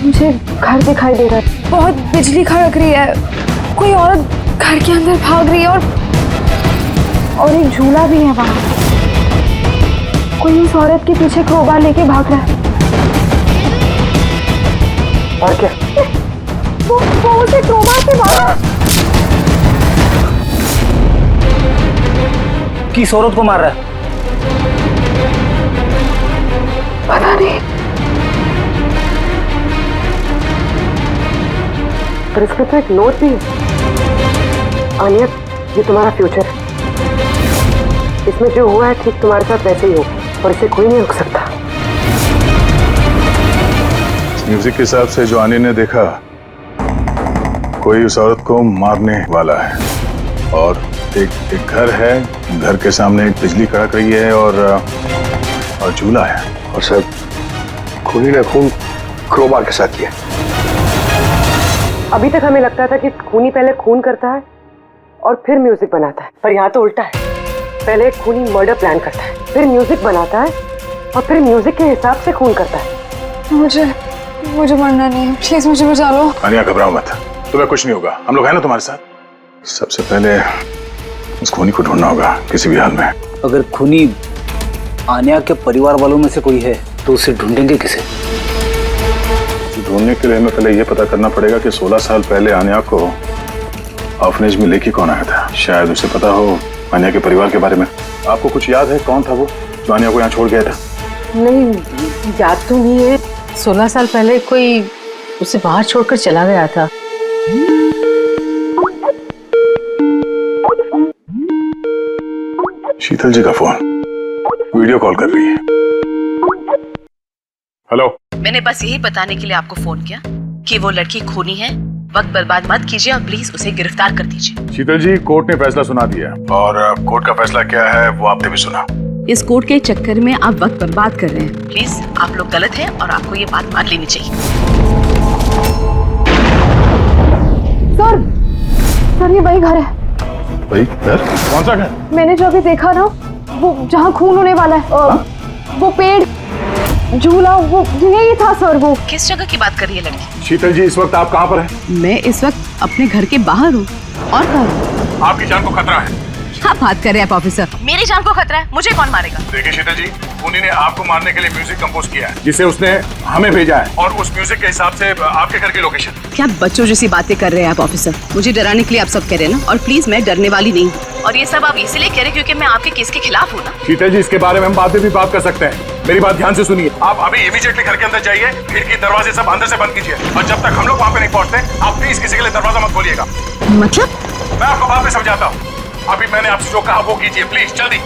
मुझे घर दिखाई दे रहा है, बहुत बिजली खड़क रही है, कोई औरत घर के अंदर भाग रही है और एक झूला भी है वहां। कोई उस औरत के पीछे क्रोबार लेके भाग रहा है। और क्या? वो उसे क्रोबार से मारा। किस औरत को मार रहा है? पता नहीं। पर इसके तो एक नोट भी है। आनिया, ये तुम्हारा फ्यूचर है। इसमें जो हुआ है ठीक तुम्हारे साथ वैसे ही हो, और इसे कोई नहीं रोक सकता। म्यूजिक के हिसाब से जो आने ने देखा, कोई उस औरत को मारने वाला है, और एक घर है, घर के सामने एक बिजली कड़क रही है और झूला है। और सर, खूनी ने खून क्रोबार के साथ किया। अभी तक हमें लगता था कि खूनी पहले खून करता है और फिर म्यूजिक बनाता है, पर यहाँ तो उल्टा है। पहले खूनी मर्डर प्लान करता है, फिर म्यूजिक बनाता है और फिर म्यूजिक के हिसाब से खून करता है। मुझे मरना नहीं है, प्लीज मुझे बचा लो। आनिया, घबराओ मत, तुम्हें कुछ नहीं होगा, हम लोग हैं ना तुम्हारे साथ। सबसे पहले उस खूनी को ढूंढना होगा किसी भी हाल में। अगर खूनी आनिया के परिवार वालों में से कोई है तो उसे ढूंढेंगे किसे? ढूंढने के लिए हमें पहले ये पता करना पड़ेगा कि 16 साल पहले आनिया को ऑर्फनेज में लेके कौन आया था। शायद उसे पता हो आन्या के परिवार के बारे में आपको कुछ याद है? कौन था वो जो आन्या को यहाँ छोड़ गया था? नहीं, याद तो नहीं है। 16 साल पहले कोई उसे बाहर छोड़कर चला गया था। शीतल जी का फोन, वीडियो कॉल कर रही है। हेलो। मैंने बस यही बताने के लिए आपको फोन किया कि वो लड़की खूनी है। वक्त बर्बाद मत कीजिए और प्लीज उसे गिरफ्तार कर दीजिए। शीतल जी, कोर्ट ने फैसला सुना दिया और कोर्ट का फैसला क्या है वो आपने भी सुना। इस कोर्ट के चक्कर में आप वक्त बर्बाद कर रहे हैं। प्लीज, आप लोग गलत हैं और आपको ये बात मान लेनी चाहिए। सर ये वही घर है। भाई घर? कौन सा घर? मैंने जो अभी देखा ना, वो जहाँ खून होने वाला है, वो पेड़, झूला, वो यही था सर। वो किस जगह की बात कर रही है लड़की? शीतल जी, इस वक्त आप कहाँ पर हैं? मैं इस वक्त अपने घर के बाहर हूँ। और कहाँ? आपकी जान को खतरा है। क्या बात कर रहे हैं आप ऑफिसर? मेरी जान को खतरा है? मुझे कौन मारेगा? देखिए शीतल जी, खूनी ने आपको मारने के लिए म्यूजिक कंपोज किया है जिसे उसने हमें भेजा है और उस म्यूजिक के हिसाब से आपके घर की लोकेशन। क्या बच्चों जैसी बातें कर रहे हैं आप ऑफिसर? मुझे डराने के लिए आप सब कह रहे हैं ना? और प्लीज, मैं डरने वाली नहीं हूँ। और ये सब आप इसलिए कह रहे हैं क्योंकि मैं आपके केस के खिलाफ हूँ ना? शीतल जी, इसके बारे में हम बाद में भी बात कर सकते हैं। मेरी बात ध्यान से सुनिए। आप अभी इमीडिएटली घर के अंदर जाइए, खिड़की दरवाजे सब अंदर से बंद कीजिए और जब तक हम लोग वहाँ पे नहीं पहुँचते आप प्लीज किसी के लिए दरवाजा मत खोलिएगा। मतलब? मैं आपको बाद में समझाता हूँ। अभी मैंने आपसे जो कहा वो कीजिए प्लीज, जल्दी।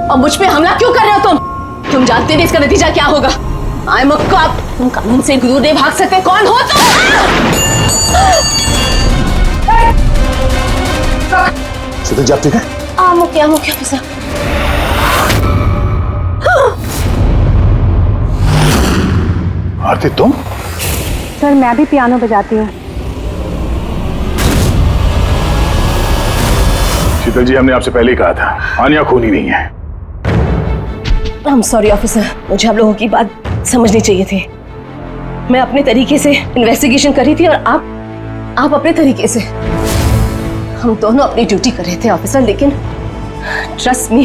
और मुझ पे हमला क्यों कर रहे हो तुम जानते नहीं इसका नतीजा क्या होगा। I am a cop. तुम कानून से दूर नहीं भाग सकते। कौन हो तुम? शीतल जी, आप ठीक है? क्या ऑफिसर? आरती, तुम? सर मैं भी पियानो बजाती हूँ। शीतल जी, हमने आपसे पहले ही कहा था आन्या खूनी नहीं है। आई एम सॉरी ऑफिसर, मुझे आप लोगों की बात समझनी चाहिए थी। मैं अपने तरीके से इन्वेस्टिगेशन कर रही थी और आप अपने तरीके से। हम दोनों अपनी ड्यूटी कर रहे थे ऑफिसर, लेकिन ट्रस्ट मी,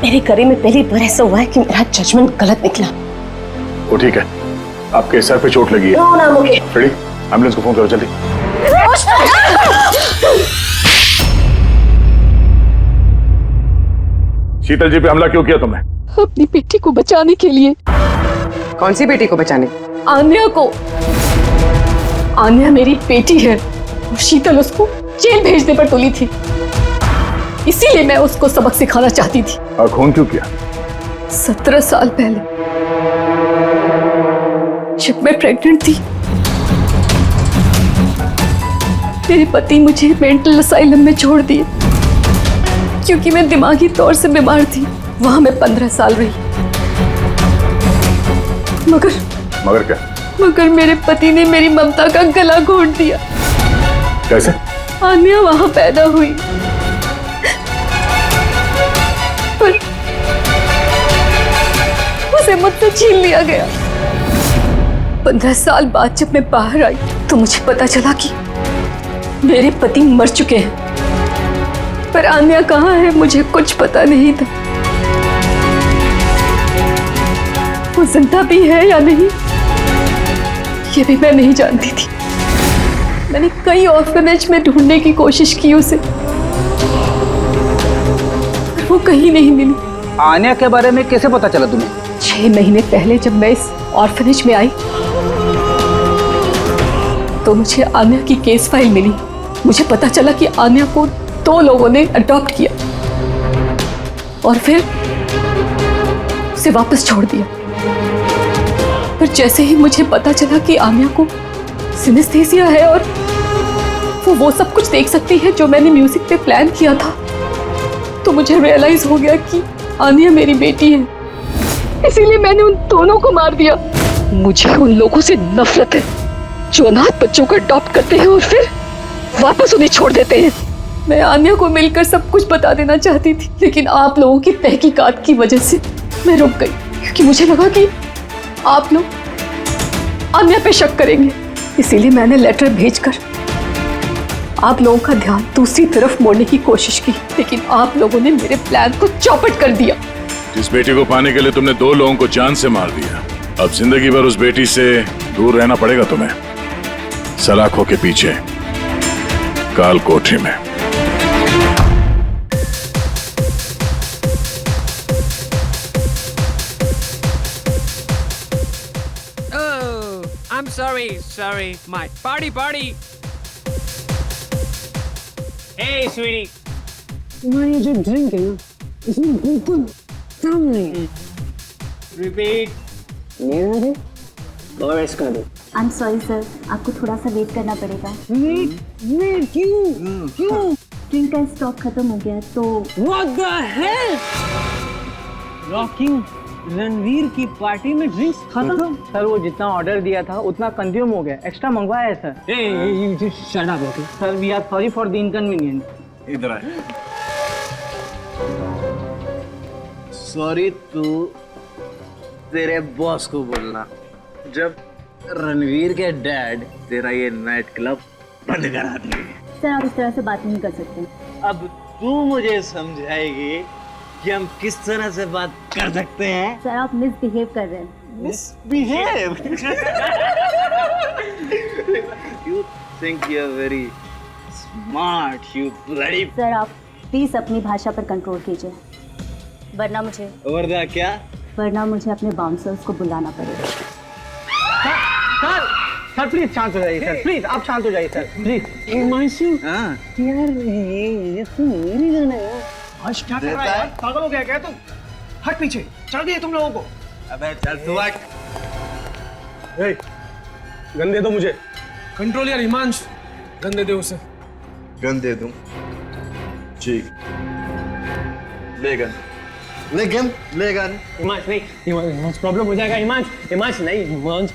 मेरे करियर में पहली बार ऐसा हुआ है कि मेरा जजमेंट गलत निकला। वो ठीक है, आपके सर पे चोट लगी है। नो ना मुझे। रेडी? एम्बुलेंस को फोन करो जल्दी। शीतल जी पे हमला क्यों किया तुमने? अपनी बेटी को बचाने के लिए। कौन सी बेटी को बचाने? आन्या को। आन्या मेरी बेटी है और शीतल उसको जेल भेजने पर तुली थी, इसीलिए मैं उसको सबक सिखाना चाहती थी। और खून क्यों किया? 17 साल पहले जब मैं प्रेग्नेंट थी, मेरे पति मुझे मेंटल असाइलम में छोड़ दिए क्योंकि मैं दिमागी तौर से बीमार थी। वहां मैं 15 साल रही। मगर क्या? मगर मेरे पति ने मेरी ममता का गला घोंट दिया। कैसे? आन्या वहां पैदा हुई, पर से मुझसे छीन लिया गया। 15 साल बाद जब मैं बाहर आई तो मुझे पता चला कि मेरे पति मर चुके हैं, पर आन्या कहाँ है मुझे कुछ पता नहीं था। वो जिंदा भी है या नहीं ये भी मैं नहीं जानती थी। मैंने कई ऑर्फनेज में ढूंढने की कोशिश की उसे, पर वो कहीं नहीं मिली। आन्या के बारे में कैसे पता चला तुम्हें? 6 महीने पहले जब मैं इस ऑर्फनेज में आई तो मुझे आन्या की केस फाइल मिली। मुझे पता चला कि आन्या को 2 लोगों ने अडॉप्ट किया और फिर उसे वापस छोड़ दिया। पर जैसे ही मुझे पता चला कि आन्या को सिनेस्थेसिया है और वो सब कुछ देख सकती है जो मैंने म्यूजिक पे प्लान किया था, तो मुझे रियलाइज हो गया कि आन्या मेरी बेटी है। इसीलिए मैंने उन दोनों को मार दिया। मुझे उन लोगों से नफरत है जो अनाथ बच्चों को अडॉप्ट करते हैं और फिर वापस उन्हें छोड़ देते हैं। मैं आन्या को मिलकर सब कुछ बता देना चाहती थी, लेकिन आप लोगों की तहकीकात की वजह से मैं रुक गई, क्योंकि मुझे लगा कि आप लोग आन्या पे शक करेंगे। इसीलिए मैंने लेटर भेजकर आप लोगों का ध्यान दूसरी तरफ मोड़ने की कोशिश की, लेकिन आप लोगों ने मेरे प्लान को चौपट कर दिया। जिस बेटी को पाने के लिए तुमने 2 लोगों को जान से मार दिया, अब जिंदगी भर उस बेटी से दूर रहना पड़ेगा तुम्हें, सलाखों के पीछे काल कोठरी में। I'm sorry, my party. Hey, sweetie. तुम्हारी जो ड्रिंक है ना, इसमें बिल्कुल काम नहीं है। Repeat. मेरा दे और इसका दे। I'm sorry sir, आपको थोड़ा सा वेट करना पड़ेगा। वेट क्यों? ड्रिंक का स्टॉक खत्म हो गया तो। What the hell? Rocking Ranveer की पार्टी में ड्रिंक्स खत्म? सर वो जितना ऑर्डर दिया था उतना कंज्यूम हो गया, एक्स्ट्रा मंगवाया है सर। ए shut up okay sir, we are sorry for the inconvenience. इधर आए। सॉरी तू तेरे बॉस को बोलना जब रणवीर के डैड तेरा ये नाइट क्लब बंद करा दिए। सर आप इस तरह से बात नहीं कर सकते। अब तू मुझे समझाएगी कि हम किस तरह से बात कर सकते हैं। सर आप मिसबिहेव कर रहे हैं। Misbehave? You think you're very smart, you bloody। Sir आप प्लीज अपनी भाषा पर कंट्रोल कीजिए, वरना मुझे अपने बाउंसर्स को बुलाना पड़ेगा। सर प्लीज शांत हो जाइए सर, प्लीज आप शांत हो जाइए सर, प्लीज। हिमांशु यार ये तो मेरी गाना है यार। आज क्या कर रहा है यार? पागल हो गया क्या तुम? हट पीछे, चल दिए तुम लोगों को। अबे चल तू हट। गन दे दो मुझे। कंट्रोल यार हिमांश, गन दे उसे। गन दे दूं? ठीक, ले गन। हिमांश नहीं, हिमांश प्रॉब्लम हो जाएगा। हिमांश नहीं, हिमांश।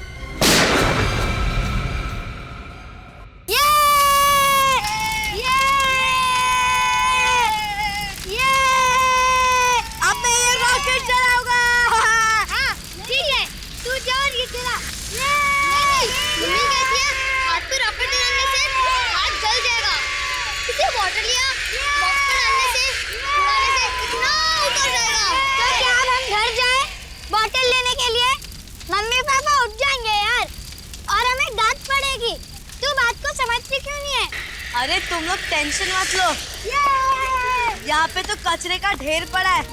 अरे तुम लोग टेंशन मत लो, यहाँ पे तो कचरे का ढेर पड़ा है।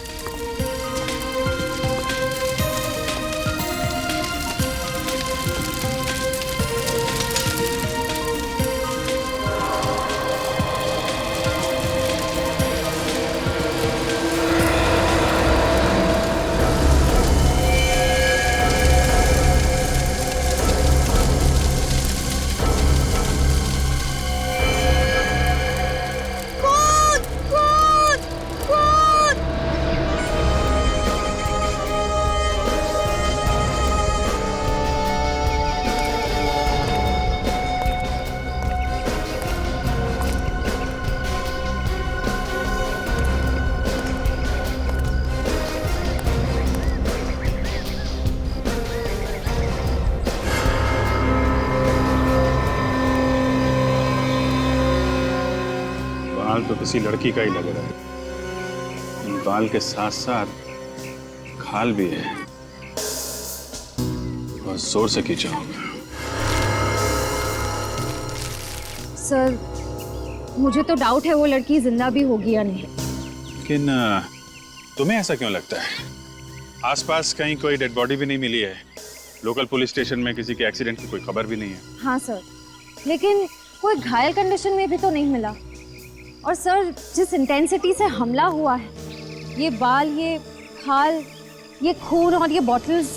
तो किसी लड़की का ही लग रहा है। बाल के साथ साथ खाल भी है। बहुत जोर से खींचा होगा। सर मुझे तो डाउट है वो लड़की जिंदा भी होगी या नहीं। लेकिन तुम्हें ऐसा क्यों लगता है? आसपास कहीं कोई डेड बॉडी भी नहीं मिली है। लोकल पुलिस स्टेशन में किसी के एक्सीडेंट की कोई खबर भी नहीं है। हाँ सर, लेकिन कोई घायल कंडीशन में भी तो नहीं मिला। और सर जिस इंटेंसिटी से हमला हुआ है, ये बाल, ये खाल, ये खून और ये बॉटल्स,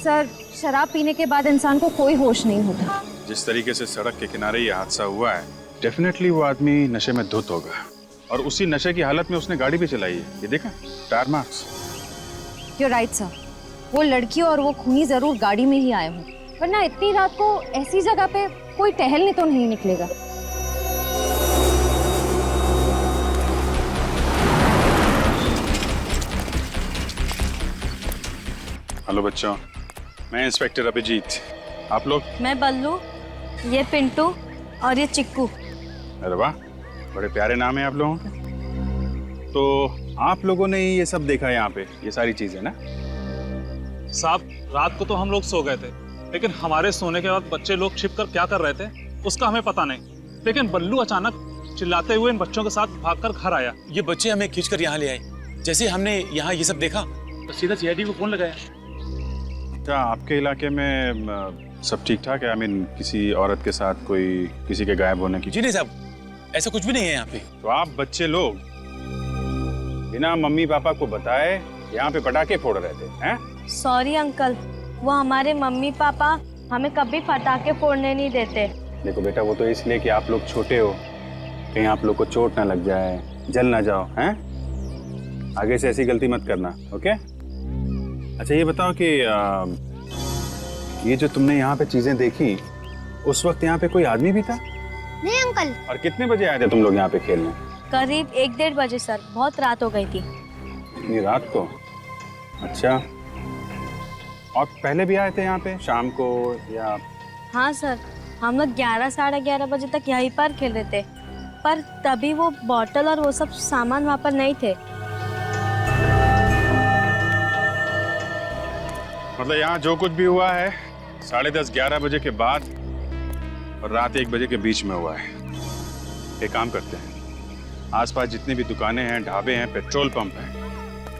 सर शराब पीने के बाद इंसान को कोई होश नहीं होता। जिस तरीके से सड़क के किनारे ये हादसा हुआ है, डेफिनेटली वो आदमी नशे में धुत होगा और उसी नशे की हालत में उसने गाड़ी भी चलाई है। ये देखा tyre marks. You're right sir, वो लड़की और वो खूनी जरूर गाड़ी में ही आए हों, वरना इतनी रात को ऐसी जगह पे कोई टहलने तो नहीं निकलेगा। हेलो बच्चों, मैं इंस्पेक्टर अभिजीत। आप लोग? मैं बल्लू, ये पिंटू और ये चिक्कू। अरे वाह, बड़े प्यारे नाम है आप लोगों के। तो आप लोगों ने ये सब देखा यहाँ पे, ये सारी चीजें ना? साहब रात को तो हम लोग सो गए थे, लेकिन हमारे सोने के बाद बच्चे लोग छिपकर क्या कर रहे थे उसका हमें पता नहीं। लेकिन बल्लू अचानक चिल्लाते हुए इन बच्चों के साथ भागकर घर आया। ये बच्चे हमें खींचकर यहाँ ले आए। जैसे हमने यहाँ ये सब देखा तो सीधा सीआईडी को फोन लगाया। क्या आपके इलाके में सब ठीक ठाक है? आई मीन किसी औरत के साथ कोई किसी के गायब होने की? जी नहीं साहब, ऐसा कुछ भी नहीं है यहाँ पे। तो आप बच्चे लोग बिना मम्मी पापा को बताए यहाँ पे पटाखे फोड़ रहे थे हैं? सॉरी अंकल, वो हमारे मम्मी पापा हमें कभी पटाखे फोड़ने नहीं देते। देखो बेटा, वो तो इसलिए कि आप लोग छोटे हो, कहीं आप लोग को चोट ना लग जाए, जल ना जाओ, हैं? आगे से ऐसी गलती मत करना, ओके? अच्छा ये बताओ कि ये जो तुमने यहाँ पे चीजें देखी, उस वक्त यहाँ पे कोई आदमी भी था? नहीं अंकल। और कितने बजे आए थे तुम लोग यहाँ पे खेलने? करीब 1-1:30 बजे सर, बहुत रात हो गई थी। इतनी रात को? अच्छा, और पहले भी आए थे यहाँ पे शाम को या? हाँ सर, हम लोग 11-11:30 बजे तक यहीं पर खेल रहे थे, पर तभी वो बॉटल और वो सब सामान वहाँ पर नहीं थे। मतलब यहाँ जो कुछ भी हुआ है 10:30-11 बजे के बाद और रात 1 बजे के बीच में हुआ है। एक काम करते हैं, आसपास जितनी भी दुकानें हैं, ढाबे हैं, पेट्रोल पंप हैं,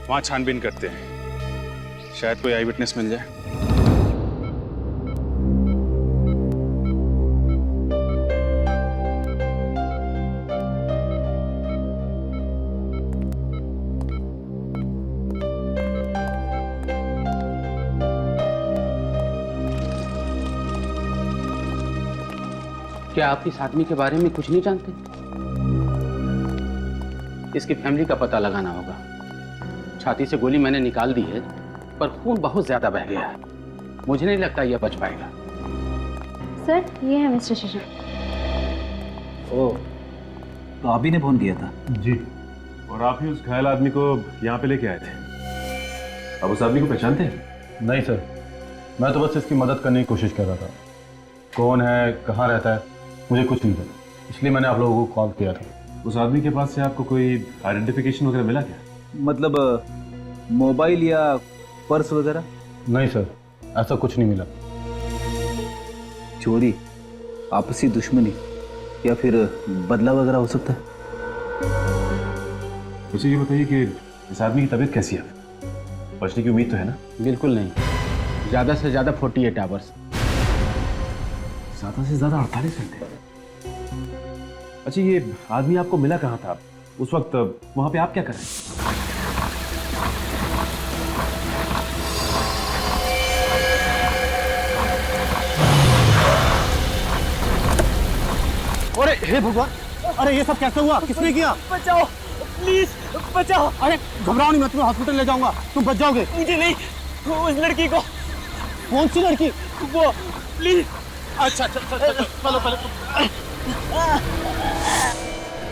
वहाँ छानबीन करते हैं, शायद कोई आई विटनेस मिल जाए। क्या आप इस आदमी के बारे में कुछ नहीं जानते? इसकी फैमिली का पता लगाना होगा। छाती से गोली मैंने निकाल दी है, पर खून बहुत ज्यादा बह गया है। मुझे नहीं लगता यह बच पाएगा। सर ये है मिस्टर शेषन। ओह, तो आप ही ने फोन किया था? जी, और आप ही उस घायल आदमी को यहाँ पे लेके आए थे। अब उस आदमी को पहचानते हैं? नहीं सर, मैं तो बस इसकी मदद करने की कोशिश कर रहा था। कौन है, कहाँ रहता है, मुझे कुछ नहीं पता, इसलिए मैंने आप लोगों को कॉल किया था। उस आदमी के पास से आपको कोई आइडेंटिफिकेशन वगैरह मिला क्या? मतलब मोबाइल या पर्स वगैरह? नहीं सर, ऐसा कुछ नहीं मिला। चोरी, आपसी दुश्मनी या फिर बदला वगैरह हो सकता है? मुझे ये बताइए कि इस आदमी की तबीयत कैसी है? बचने की उम्मीद तो है ना? बिल्कुल नहीं, ज्यादा से ज्यादा 48 आवर्स। ज्यादा से ज्यादा 48 घंटे। अच्छा, ये आदमी आपको मिला कहाँ था? उस वक्त वहां पे आप क्या कर रहे हैं? अरे हे भगवान, अरे ये सब कैसे हुआ? किसने किया? बचाओ प्लीज, बचाओ। अरे घबराओ नहीं, मैं तुम्हें हॉस्पिटल ले जाऊंगा, तुम बच जाओगे। मुझे नहीं, उस लड़की को। कौन सी लड़की? वो, प्लीज। अच्छा चलो पहले।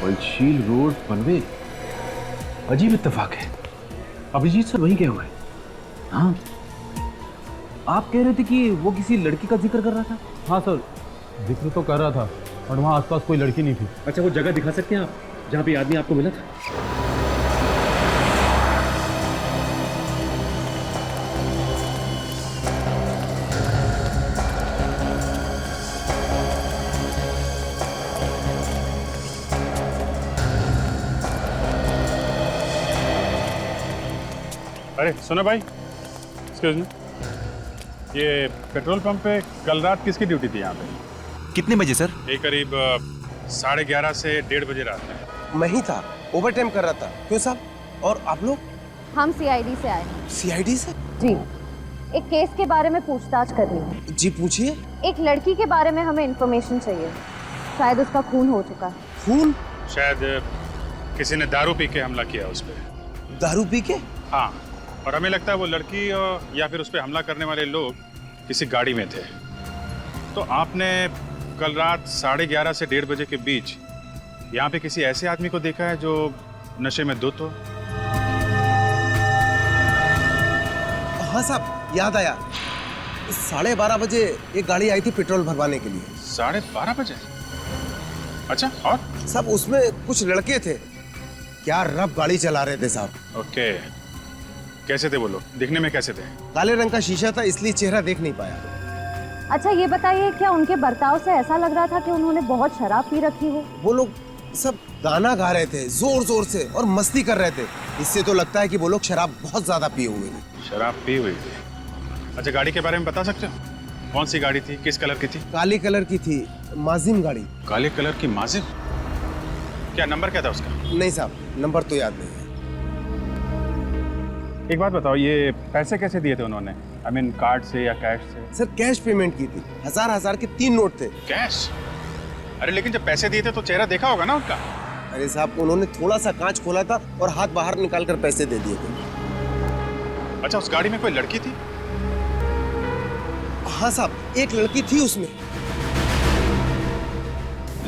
वंशील रोड पनवेल, अजीब इत्तेफाक है। अभिजीत सर वहीं गए हुए हैं। हाँ, आप कह रहे थे कि वो किसी लड़की का जिक्र कर रहा था? हाँ सर, जिक्र तो कर रहा था, और वहाँ आसपास कोई लड़की नहीं थी। अच्छा, वो जगह दिखा सकते हैं आप? जहाँ पे आदमी आपको मिला था? अरे सुनो भाई, एक्सक्यूज मी, ये पेट्रोल पंप पे कल रात किसकी ड्यूटी थी यहाँ पे? कितने बजे सर? ये करीब 11:30 से 1:30 बजे रात में। मैं ही था, ओवर टाइम कर रहा था। क्यों साहब? और आप लोग? हम सीआईडी से आए हैं। सीआईडी से? जी, एक केस के बारे में पूछताछ करनी है। जी पूछिए। एक लड़की के बारे में हमें इन्फॉर्मेशन चाहिए, शायद उसका खून हो चुका है। खून? शायद किसी ने दारू पी के हमला किया उस पर। दारू पी के? हाँ, और हमें लगता है वो लड़की या फिर उस पर हमला करने वाले लोग किसी गाड़ी में थे। तो आपने कल रात 11:30 से 1:30 बजे के बीच यहाँ पे किसी ऐसे आदमी को देखा है जो नशे में धुत हो? हाँ साहब, याद आया। 12:30 बजे एक गाड़ी आई थी पेट्रोल भरवाने के लिए। 12:30 बजे? अच्छा, और? साहब उसमें कुछ लड़के थे, क्या रफ गाड़ी चला रहे थे साहब। ओके, कैसे थे वो लोग? दिखने में कैसे थे? काले रंग का शीशा था, इसलिए चेहरा देख नहीं पाया। अच्छा ये बताइए, क्या उनके बर्ताव से ऐसा लग रहा था कि उन्होंने बहुत शराब पी रखी हो? वो लोग सब गाना गा रहे थे जोर जोर से और मस्ती कर रहे थे। इससे तो लगता है कि वो लोग शराब बहुत ज्यादा पिए हुए थे। शराब पी हुई थी? अच्छा, गाड़ी के बारे में बता सकते हो? कौन सी गाड़ी थी, किस कलर की थी? काली कलर की थी, माजिम गाड़ी। काले कलर की माजिम? क्या नंबर क्या था उसका? नहीं साहब, नंबर तो याद नहीं है। एक बात बताओ, ये पैसे कैसे दिए थे उन्होंने? आई मीन कार्ड से या कैश से? सर कैश पेमेंट की थी, 1000 के 3 नोट थे। कैश? अरे लेकिन जब पैसे दिए थे तो चेहरा देखा होगा ना उनका? अरे साहब उन्होंने थोड़ा सा कांच खोला था और हाथ बाहर निकाल कर पैसे दे दिए थे। अच्छा, उस गाड़ी में कोई लड़की थी? हाँ साहब, एक लड़की थी उसमें।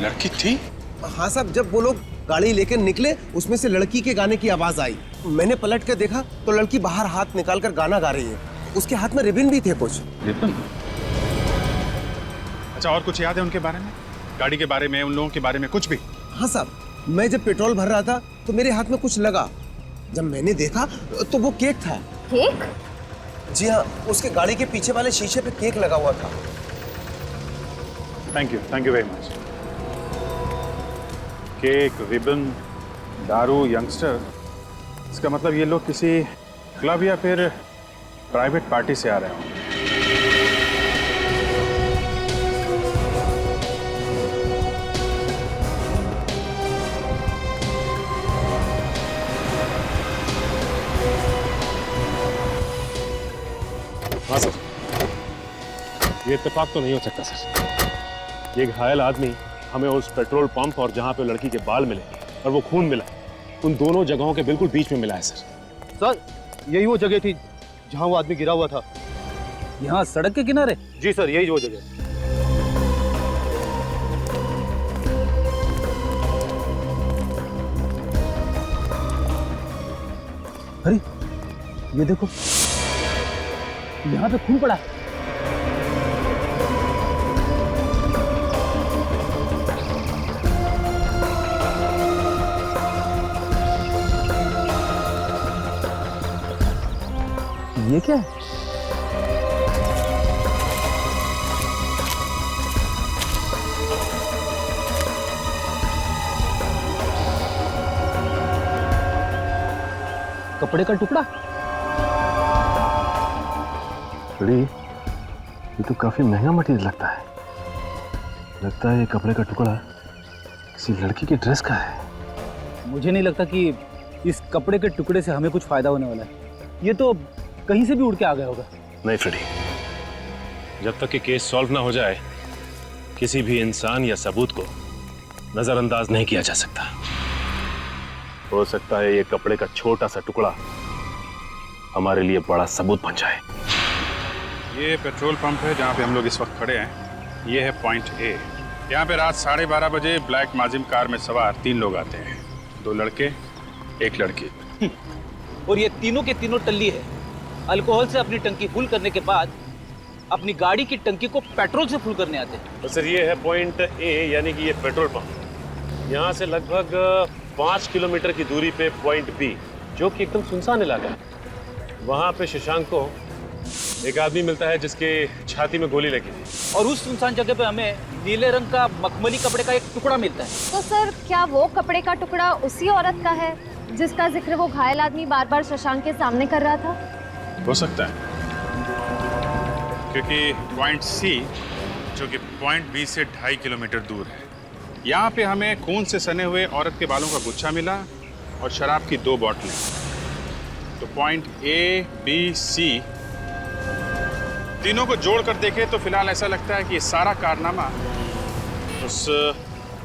लड़की थी? हाँ साहब, जब वो लोग गाड़ी लेकर निकले उसमें से लड़की के गाने की आवाज आई। मैंने पलट कर देखा तो लड़की बाहर हाथ निकाल कर गाना गा रही है। उसके हाथ में रिबन भी थे कुछ। रिबन? अच्छा, और कुछ याद है उनके बारे में? गाड़ी के बारे में, उन लोगों के बारे में कुछ भी? हाँ साहब, मैं जब पेट्रोल भर रहा था तो मेरे हाथ में कुछ लगा। जब मैंने देखा तो वो केक था। केक? जी हाँ, उसके गाड़ी के पीछे वाले शीशे पे केक लगा हुआ था। Thank you very much. Cake, ribbon, दारू, यंगस्टर, इसका मतलब ये लोग किसी क्लब या फिर प्राइवेट पार्टी से आ रहे होंगे। हाँ सर, ये इत्तेफाक तो नहीं हो सकता सर। ये घायल आदमी हमें उस पेट्रोल पंप और जहाँ पे लड़की के बाल मिले और वो खून मिला, उन दोनों जगहों के बिल्कुल बीच में मिला है सर। सर यही वो जगह थी जहाँ वो आदमी गिरा हुआ था। यहाँ सड़क के किनारे? जी सर, यही वो जगह। अरे ये देखो, यहाँ पे खून पड़ा है। ये क्या है? कपड़े का टुकड़ा? अरे ये तो काफी महंगा मटेरियल लगता है। लगता है ये कपड़े का टुकड़ा किसी लड़की की ड्रेस का है। मुझे नहीं लगता कि इस कपड़े के टुकड़े से हमें कुछ फायदा होने वाला है। ये तो कहीं से भी उड़ के आ गया होगा। नहीं फ्रेडी, जब तक कि केस सॉल्व ना हो जाए किसी भी इंसान या सबूत को नजरअंदाज नहीं किया जा सकता। हो सकता है ये कपड़े का छोटा सा टुकड़ा हमारे लिए बड़ा सबूत बन जाए। ये पेट्रोल पंप है जहाँ पे हम लोग इस वक्त खड़े हैं। ये है पॉइंट ए। यहाँ पे रात 12:30 बजे ब्लैक माजिम कार में सवार 3 लोग आते हैं, 2 लड़के, 1 लड़की। और ये तीनों के तीनों टल्ली है। अल्कोहल से अपनी टंकी फुल करने के बाद अपनी गाड़ी की टंकी को पेट्रोल से फुल करने आते हैं। तो सर ये है पॉइंट ए, यानी कि ये पेट्रोल पंप। यहाँ से लगभग 5 किलोमीटर की दूरी पे पॉइंट बी, जो कि एकदम सुनसान इलाका है, वहाँ पे शशांक को एक आदमी मिलता है जिसके छाती में गोली लगी थी। और उस सुनसान जगह पे हमें नीले रंग का मखमली कपड़े का एक टुकड़ा मिलता है। तो सर क्या वो कपड़े का टुकड़ा उसी औरत का है जिसका जिक्र वो घायल आदमी बार बार शशांक के सामने कर रहा था? हो सकता है, क्योंकि पॉइंट सी जो कि पॉइंट बी से 2.5 किलोमीटर दूर है, यहाँ पे हमें खून से सने हुए औरत के बालों का गुच्छा मिला और शराब की 2 बोतलें। तो पॉइंट ए, बी, सी तीनों को जोड़कर देखें तो फिलहाल ऐसा लगता है कि ये सारा कारनामा उस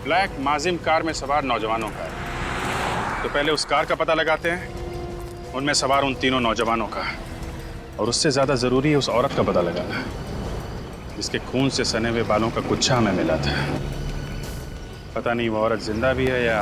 ब्लैक माजिम कार में सवार नौजवानों का है। तो पहले उस कार का पता लगाते हैं, उनमें सवार उन तीनों नौजवानों का, और उससे ज़्यादा ज़रूरी है उस औरत का पता लगाना जिसके खून से सने हुए बालों का गुच्छा हमें मिला था। पता नहीं वो औरत जिंदा भी है या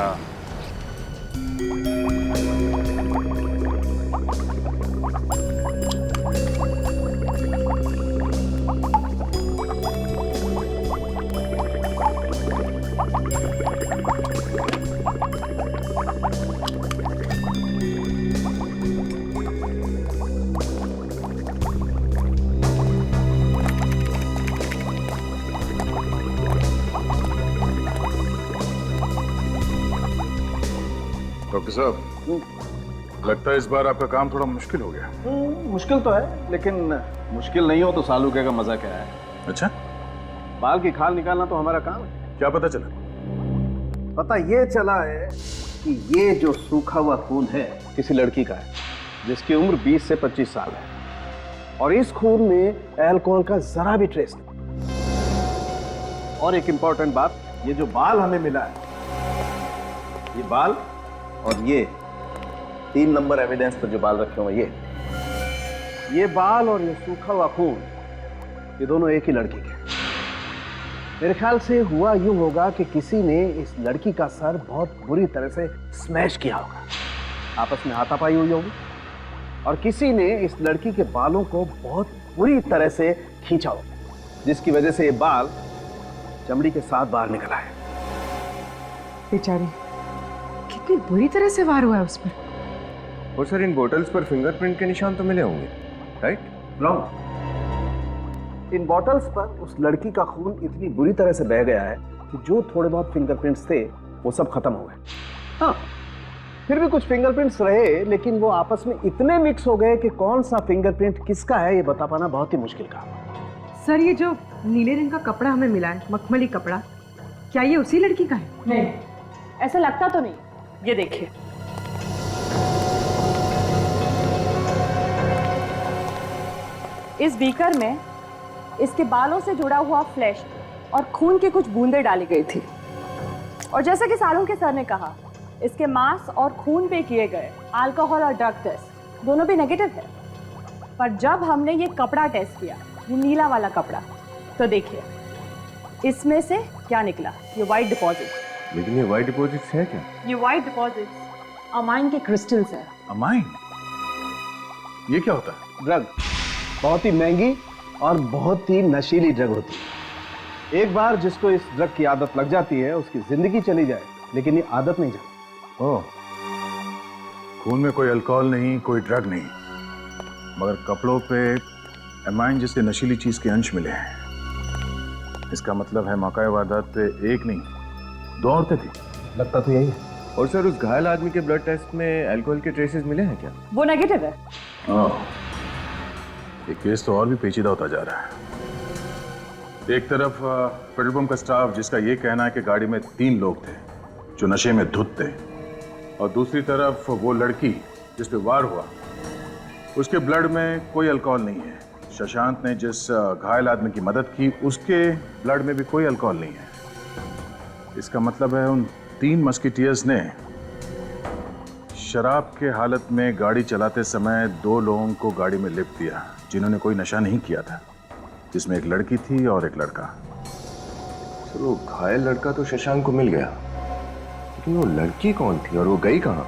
डॉक्टर साहब, लगता है इस बार आपका काम थोड़ा मुश्किल हो गया। मुश्किल तो है, लेकिन मुश्किल नहीं हो तो सालूके का मजा क्या है। अच्छा, बाल की खाल निकालना तो हमारा काम है। क्या पता चला? पता ये चला है कि ये जो सूखा हुआ खून है किसी लड़की का है जिसकी उम्र 20 से 25 साल है, और इस खून में अल्कोहल का जरा भी ट्रेस नहीं। और एक इंपॉर्टेंट बात, ये जो बाल हमें मिला है, ये बाल और ये 3 नंबर एविडेंस पर जो बाल रखे हुए ये बाल और ये सूखा हुआ खून, ये दोनों एक ही लड़की के। मेरे ख्याल से हुआ यूं होगा कि किसी ने इस लड़की का सर बहुत बुरी तरह से स्मैश किया होगा, आपस में हाथापाई हुई होगी, और किसी ने इस लड़की के बालों को बहुत बुरी तरह से खींचा होगा, जिसकी वजह से ये बाल चमड़ी के साथ बाहर निकल आए। बेचारी कितनी बुरी तरह से वार हुआ है उस पर। और सर, इन बोतल्स पर फिंगरप्रिंट के निशान तो मिले होंगे, राइट? रॉन्ग। इन बॉटल्स पर उस लड़की का खून इतनी बुरी तरह से बह गया है कि जो थोड़े बहुत फिंगरप्रिंट्स थे वो सब खत्म हो गए। हाँ, फिर भी कुछ फिंगरप्रिंट्स रहे, लेकिन वो आपस में इतने मिक्स हो गए कि कौन सा फिंगरप्रिंट किसका है ये बता पाना बहुत ही मुश्किल काम है। सर, ये जो नीले रंग का कपड़ा हमें मिला है, मखमली कपड़ा, क्या ये उसी लड़की का है? नहीं, ऐसा लगता तो नहीं। ये देखिए, इस बीकर में इसके बालों से जुड़ा हुआ फ्लैश और खून की कुछ बूंदें डाली गई थी, और जैसा कि सालों के सर ने कहा, इसके मांस और खून पे किए गए अल्कोहल और ड्रग टेस्ट दोनों भी नेगेटिव है। पर जब हमने ये कपड़ा टेस्ट किया, ये नीला वाला कपड़ा, तो देखिए इसमें से क्या निकला, ये वाइट डिपॉजिट। लेकिन ये वाइट डिपॉजिट्स है क्या? ये वाइट डिपॉजिट अमाइन के क्रिस्टल्स है। अमाइन? ये क्या होता है? ड्रग, बहुत ही महंगी और बहुत ही नशीली ड्रग होती है। एक बार जिसको इस ड्रग की आदत लग जाती है उसकी जिंदगी चली जाए, लेकिन ये आदत नहीं जाती। ओह, खून में कोई अल्कोहल नहीं, कोई ड्रग नहीं, मगर कपड़ों पे अमाइन जैसे नशीली चीज के अंश मिले हैं। इसका मतलब है मौका वारदात पे एक नहीं 2 औरतें थी। लगता तो यही है। और सर, उस घायल आदमी के ब्लड टेस्ट में अल्कोहल के ट्रेसेस मिले हैं क्या? वो नेगेटिव है। ये केस तो और भी पेचीदा होता जा रहा है। एक तरफ पेट्रोल पंप का स्टाफ जिसका ये कहना है कि गाड़ी में 3 लोग थे जो नशे में धुत थे, और दूसरी तरफ वो लड़की जिस पे वार हुआ, उसके ब्लड में कोई अल्कोहल नहीं है। शशांक ने जिस घायल आदमी की मदद की, उसके ब्लड में भी कोई अल्कोहल नहीं है। इसका मतलब है उन 3 मस्किटियर्स ने शराब के हालत में गाड़ी चलाते समय 2 लोगों को गाड़ी में लिफ्ट दिया जिन्होंने कोई नशा नहीं किया था, जिसमें एक लड़की थी और एक लड़का। सर, वो घायल लड़का तो शशांक को मिल गया, लेकिन वो लड़की कौन थी और वो गई कहाँ?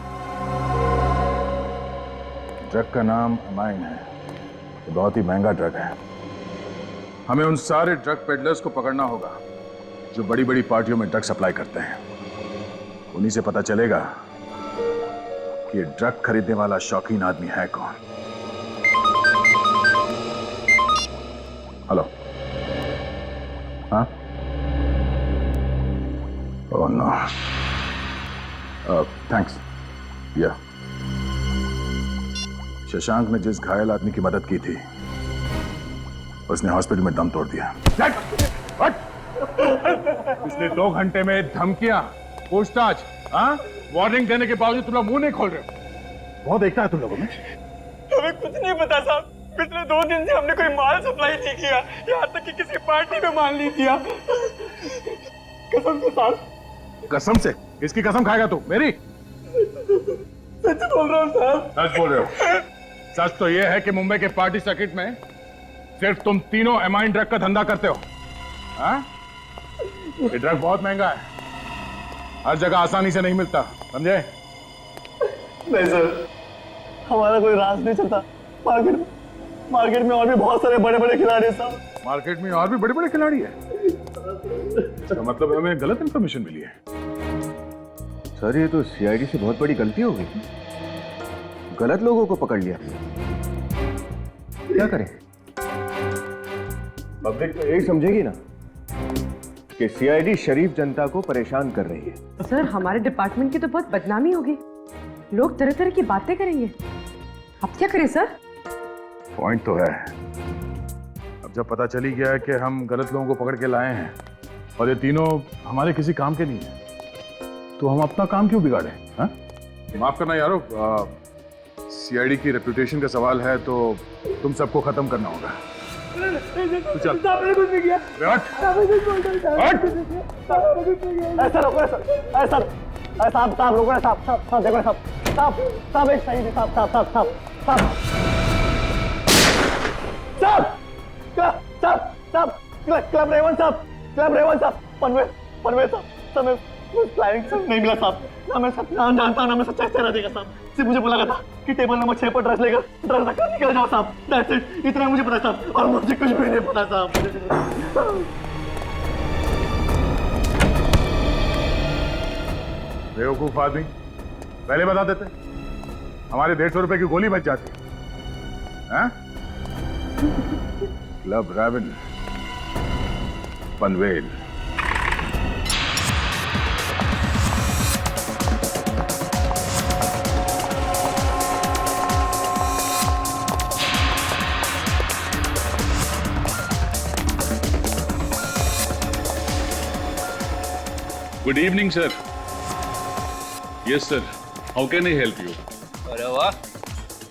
ड्रग का नाम अमाइन है, ये बहुत ही महंगा ड्रग है। हमें उन सारे ड्रग पेडलर्स को पकड़ना होगा जो बड़ी बड़ी पार्टियों में ड्रग सप्लाई करते हैं। उन्हीं से पता चलेगा कि ड्रग खरीदने वाला शौकीन आदमी है कौन। हेलो। हाँ? Oh no. थैंक्स। या शशांक ने जिस घायल आदमी की मदद की थी उसने हॉस्पिटल में दम तोड़ दिया। पिछले 2 घंटे में धमकियां, पूछताछ, हाँ? वार्निंग देने के बावजूद तुम लोग मुंह नहीं खोल रहे हो। बहुत देखता है तुम लोगों में। हमें कुछ नहीं पता साहब। पिछले 2 दिन से हमने कोई माल सप्लाई नहीं किया, यहाँ तक कि किसी पार्टी में माल नहीं दिया। कसम से साहब। कसम से? किसकी कसम खाएगा तू? मेरी? सच बोल रहा हूँ साहब। सच बोल रहे हो? सच तो यह है कि मुंबई के पार्टी सर्किट में सिर्फ तुम तीनों एमाइन ड्रग का धंधा करते हो। हाँ? ये ड्रग बहुत महंगा है, हर जगह आसानी से नहीं मिलता, समझे? नहीं सर, हमारा कोई राज नहीं चलता। मार्केट में और भी बहुत सारे बड़े बड़े खिलाड़ी हैं साहब। मार्केट में और भी बड़े बड़े खिलाड़ी है? इसका मतलब हमें गलत इंफॉर्मेशन मिली है। सर ये तो सीआईडी से बहुत बड़ी गलती हो गई, गलत लोगों को पकड़ लिया। क्या करें? पब्लिक तो यही समझेगी ना कि सीआईडी शरीफ जनता को परेशान कर रही है। सर हमारे डिपार्टमेंट की तो बहुत बदनामी होगी, लोग तरह तरह की बातें करेंगे। अब क्या करें सर? पॉइंट तो है। अब जब पता चली गया है कि हम गलत लोगों को पकड़ के लाए हैं और ये तीनों हमारे किसी काम के नहीं है, तो हम अपना काम क्यों बिगाड़े? हाँ? माफ करना यारो, सीआईडी की रेपुटेशन का सवाल है तो तुम सबको खत्म करना होगा। तो चल। आपने कुछ नहीं किया। ऐसा रोको, ऐसा साहब रोको ना, साहब देखो ना, साहब एक सही साहब क्लब रेवन साहब पनवेल साहब क्लाइंट नहीं मिला साहब। ना मैं सब नाम जानता हूँ, ना मैं सच्चा चेहरा देगा साहब। सिर्फ मुझे बोला था कि टेबल नंबर 6 पर ड्रेस रखकर निकल जाओ साहब। दैट्स इट, इतना मुझे पता साहब, और मुझे कुछ भी नहीं पता साहब। बेवकूफ आदमी, पहले बता देते, हमारे 150 रुपए की गोली बच जाती। हाँ? Club Raven Panvel. Good evening, sir. Yes, sir. How can I help you? अरे वाह,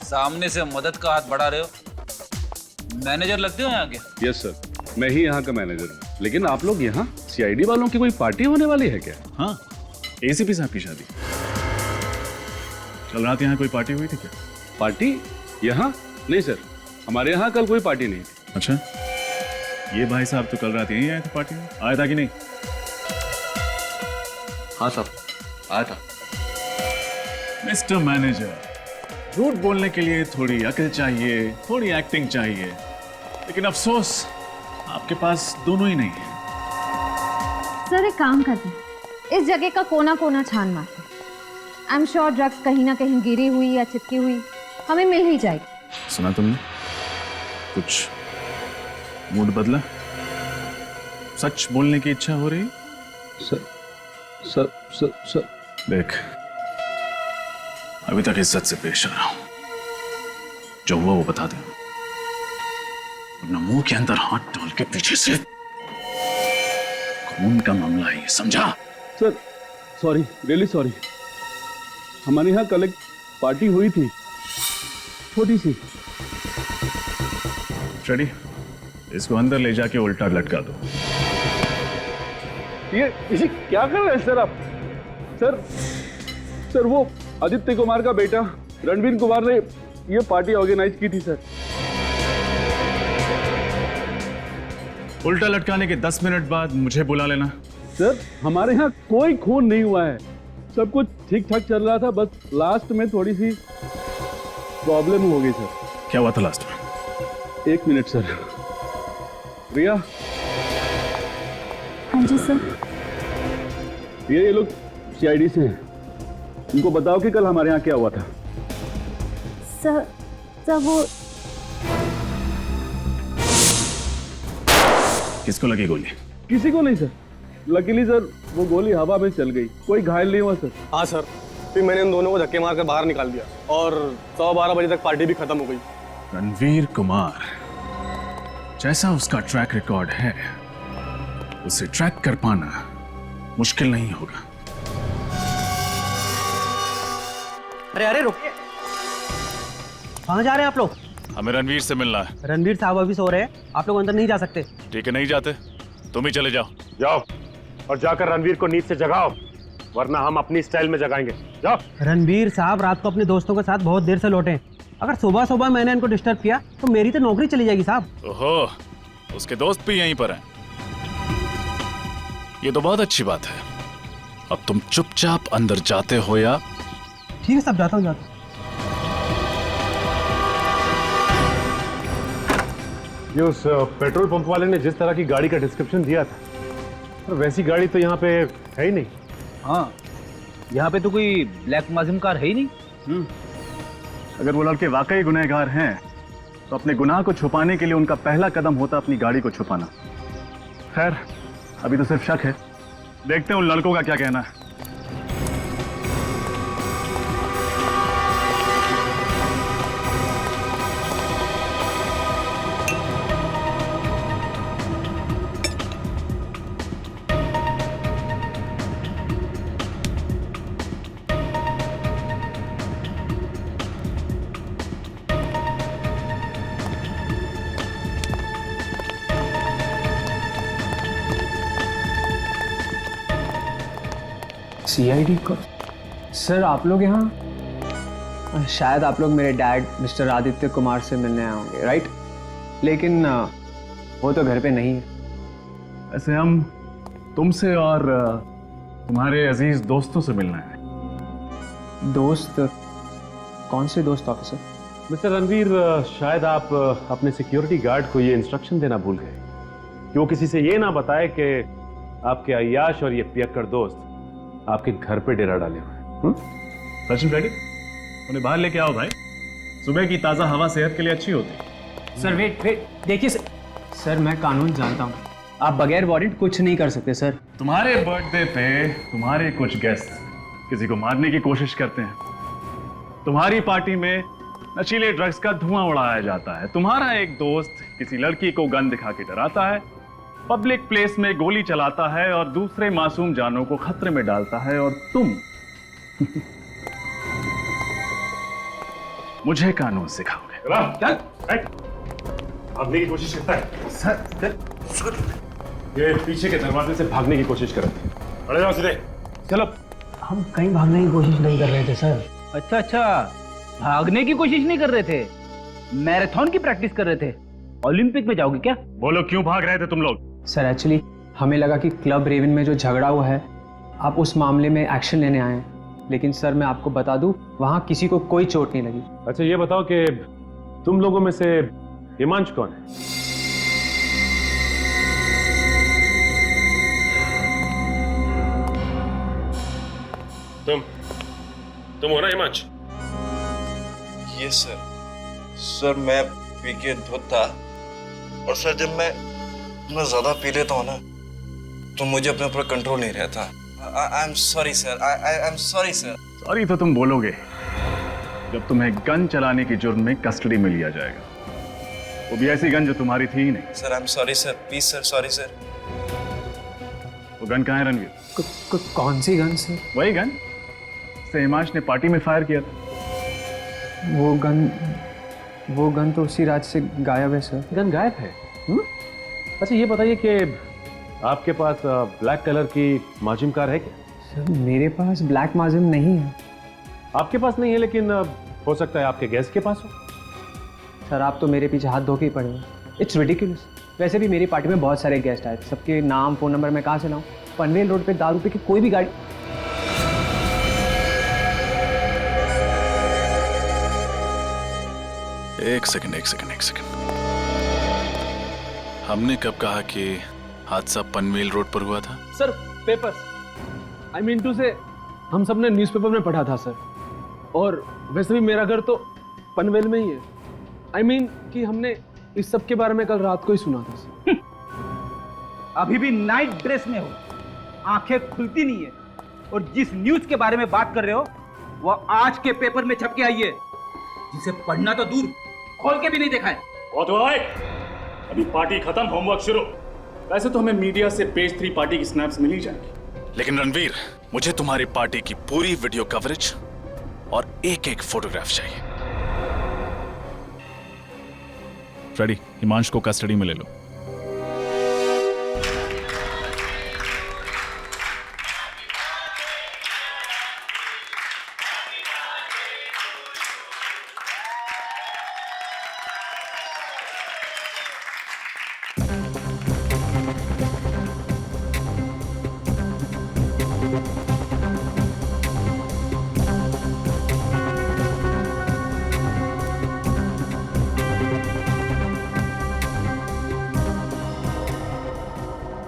सामने से मदद का हाथ बढ़ा रहे हो। मैनेजर लगते हो यहाँ के? Yes, sir. मैं ही यहाँ का मैनेजर हूँ। लेकिन आप लोग यहाँ सीआईडी वालों की कोई पार्टी होने वाली है क्या? हाँ, एसीपी साहब की शादी। कल रात यहाँ कोई पार्टी हुई थी क्या? पार्टी यहाँ? नहीं सर, हमारे यहाँ कल कोई पार्टी नहीं थी। अच्छा, ये भाई साहब तो कल रात यहीं आए थे पार्टी में, आया था कि नहीं? हाँ साहब, आया था। मिस्टर मैनेजर, झूठ बोलने के लिए थोड़ी अकल चाहिए, थोड़ी एक्टिंग चाहिए, लेकिन अफसोस आपके पास दोनों ही नहीं है। सर एक काम करते हैं, इस जगह का कोना कोना छान मारते हैं। आई एम श्योर ड्रग्स कहीं ना कहीं गिरी हुई या चिपकी हुई हमें मिल ही जाएगी। सुना तुमने? कुछ मूड बदला? सच बोलने की इच्छा हो रही? सर देख, अभी तक इज्जत से पेश आ रहा हूं, जो हुआ वो बता दे, अपना मुंह के अंदर हाथ डाल के पीछे से। खून का मामला है ये, समझा? Sir sorry, really sorry. हमारे यहाँ कल एक पार्टी हुई थी, छोटी सी। फ्रेडी, इसको अंदर ले जाके उल्टा लटका दो। ये इसे क्या कर रहे हैं सर आप? सर वो आदित्य कुमार का बेटा रणवीर कुमार ने ये पार्टी ऑर्गेनाइज की थी सर। उल्टा लटकाने के 10 मिनट बाद मुझे बुला लेना। सर हमारे यहाँ कोई खून नहीं हुआ है, सब कुछ ठीक ठाक चल रहा था, बस लास्ट में थोड़ी सी प्रॉब्लम हो गई सर। क्या हुआ था लास्ट में? 1 मिनट सर। रिया। हाँ जी सर। ये लोग सीआईडी से हैं। उनको बताओ कि कल हमारे यहाँ क्या हुआ था। सर वो किसको लगी गोली? किसी को नहीं सर। लकीली सर वो गोली हवा में चल गई, कोई घायल नहीं हुआ सर। हाँ सर, फिर मैंने उन दोनों को धक्के मारकर बाहर निकाल दिया और 12:15 बजे तक पार्टी भी खत्म हो गई। रणवीर कुमार, जैसा उसका ट्रैक रिकॉर्ड है, उसे ट्रैक कर पाना मुश्किल नहीं होगा। अरे रुकिए, कहाँ जा रहे हैं आप लोग? हमें रणवीर से मिलना है। रणवीर साहब अभी सो रहे हैं, आप लोग अंदर नहीं जा सकते। ठीक है, नहीं जाते, तुम ही चले जाओ। जाओ और जाकर रणवीर को नींद से जगाओ, वरना हम अपनी स्टाइल में जगाएंगे। जाओ। रणवीर साहब रात को अपने दोस्तों के साथ बहुत देर से लौटे। अगर सुबह सुबह मैंने इनको डिस्टर्ब किया तो मेरी तो नौकरी चली जाएगी साहब। ओहो, उसके दोस्त भी यहीं पर हैं। ये तो बहुत अच्छी बात है। अब तुम चुपचाप अंदर जाते हो या? ठीक है साहब, जाता हूँ जाता हूँ। ये उस पेट्रोल पंप वाले ने जिस तरह की गाड़ी का डिस्क्रिप्शन दिया था, तो वैसी गाड़ी तो यहाँ पे है ही नहीं। हाँ, यहाँ पे तो कोई ब्लैक माजिम कार है ही नहीं। अगर वो लड़के वाकई गुनहगार हैं तो अपने गुनाह को छुपाने के लिए उनका पहला कदम होता अपनी गाड़ी को छुपाना। खैर, अभी तो सिर्फ शक है, देखते हैं उन लड़कों का क्या कहना है। सीआईडी को सर, आप लोग यहाँ शायद आप लोग मेरे डैड मिस्टर आदित्य कुमार से मिलने आए होंगे, राइट? लेकिन वो तो घर पे नहीं है। ऐसे हम तुमसे और तुम्हारे अजीज दोस्तों से मिलना है। दोस्त? कौन से दोस्त ऑफिसर? मिस्टर रणवीर, शायद आप अपने सिक्योरिटी गार्ड को ये इंस्ट्रक्शन देना भूल गए कि वो किसी से ये ना बताए कि आपके अय्याश और ये पियक्कड़ दोस्त आपके घर पे डेरा डाले हुए हैं। सचिन रेड्डी, उन्हें बाहर लेके आओ भाई। सुबह की ताजा हवा सेहत के लिए अच्छी होती है। सर वेट, देखिए सर, मैं कानून जानता हूँ, आप बगैर वारंट कुछ नहीं कर सकते सर। तुम्हारे बर्थडे पे तुम्हारे कुछ गेस्ट किसी को मारने की कोशिश करते हैं। तुम्हारी पार्टी में नशीले ड्रग्स का धुआं उड़ाया जाता है। तुम्हारा एक दोस्त किसी लड़की को गन दिखा के डराता है, पब्लिक प्लेस में गोली चलाता है और दूसरे मासूम जानों को खतरे में डालता है, और तुम मुझे कानून सिखाओगे। भागने की कोशिश करता है सर। ये पीछे के दरवाजे से भागने की कोशिश कर रहे थे। अरे जाओ सीधे, चलो। हम कहीं भागने की कोशिश नहीं कर रहे थे सर। अच्छा, भागने की कोशिश नहीं कर रहे थे, मैराथन की प्रैक्टिस कर रहे थे। ओलंपिक में जाओगे क्या? बोलो, क्यों भाग रहे थे तुम लोग? सर एक्चुअली हमें लगा कि क्लब रेवन में जो झगड़ा हुआ है, आप उस मामले में एक्शन लेने आए हैं। लेकिन सर मैं आपको बता दूं, वहां किसी को कोई चोट नहीं लगी। अच्छा ये बताओ कि तुम लोगों में से हिमांशु कौन है? तुम हो ना हिमांशु? Yes sir. सर मैं पी के धुत था, और सर जब मैं ज्यादा पी लेता हूँ ना तो मुझे अपने ऊपर कंट्रोल नहीं रहता। आई am sorry sir, I am sorry sir. Sorry तो तुम बोलोगे जब तुम्हें गन चलाने की जुर्म में कस्टडी में लिया जाएगा, वो भी ऐसी गन जो तुम्हारी थी ही नहीं। Sir I am sorry sir, please sir, sorry sir. वो गन कहाँ है रणवीर? कौन सी गन सर? वही गन से हिमांश ने पार्टी में फायर किया था। वो गन तो उसी रात से गायब है सर। गन गायब है? अच्छा ये बताइए कि आपके पास ब्लैक कलर की माजिम कार है क्या? सर मेरे पास ब्लैक माजिम नहीं है। आपके पास नहीं है, लेकिन हो सकता है आपके गेस्ट के पास हो। सर आप तो मेरे पीछे हाथ धो के ही पड़े हैं। It's ridiculous. वैसे भी मेरी पार्टी में बहुत सारे गेस्ट आए थे, सबके नाम फ़ोन नंबर मैं कहाँ से लाऊं? पनवेल रोड पे दारू पी के कोई भी गाड़ी। एक सेकंड। हमने कब कहा कि हादसा पनवेल रोड पर हुआ था? Sir papers, I mean to say हम सब ने न्यूज़पेपर में पढ़ा था सर, और वैसे भी मेरा घर तो पनवेल में ही है। I mean कि हमने इस सब के बारे में कल रात को ही सुना था सर। अभी भी नाइट ड्रेस में हो, आंखें खुलती नहीं है, और जिस न्यूज के बारे में बात कर रहे हो वो आज के पेपर में छप के आई है, जिसे पढ़ना तो दूर खोल के भी नहीं देखा है। बहुत हुआ भाई, अभी पार्टी खत्म, होमवर्क शुरू। वैसे तो हमें मीडिया से पेज 3 पार्टी की स्नैप्स मिल ही जाएंगी, लेकिन रणवीर, मुझे तुम्हारी पार्टी की पूरी वीडियो कवरेज और एक एक फोटोग्राफ चाहिए। फ्रेडी, हिमांश को कस्टडी में ले लो।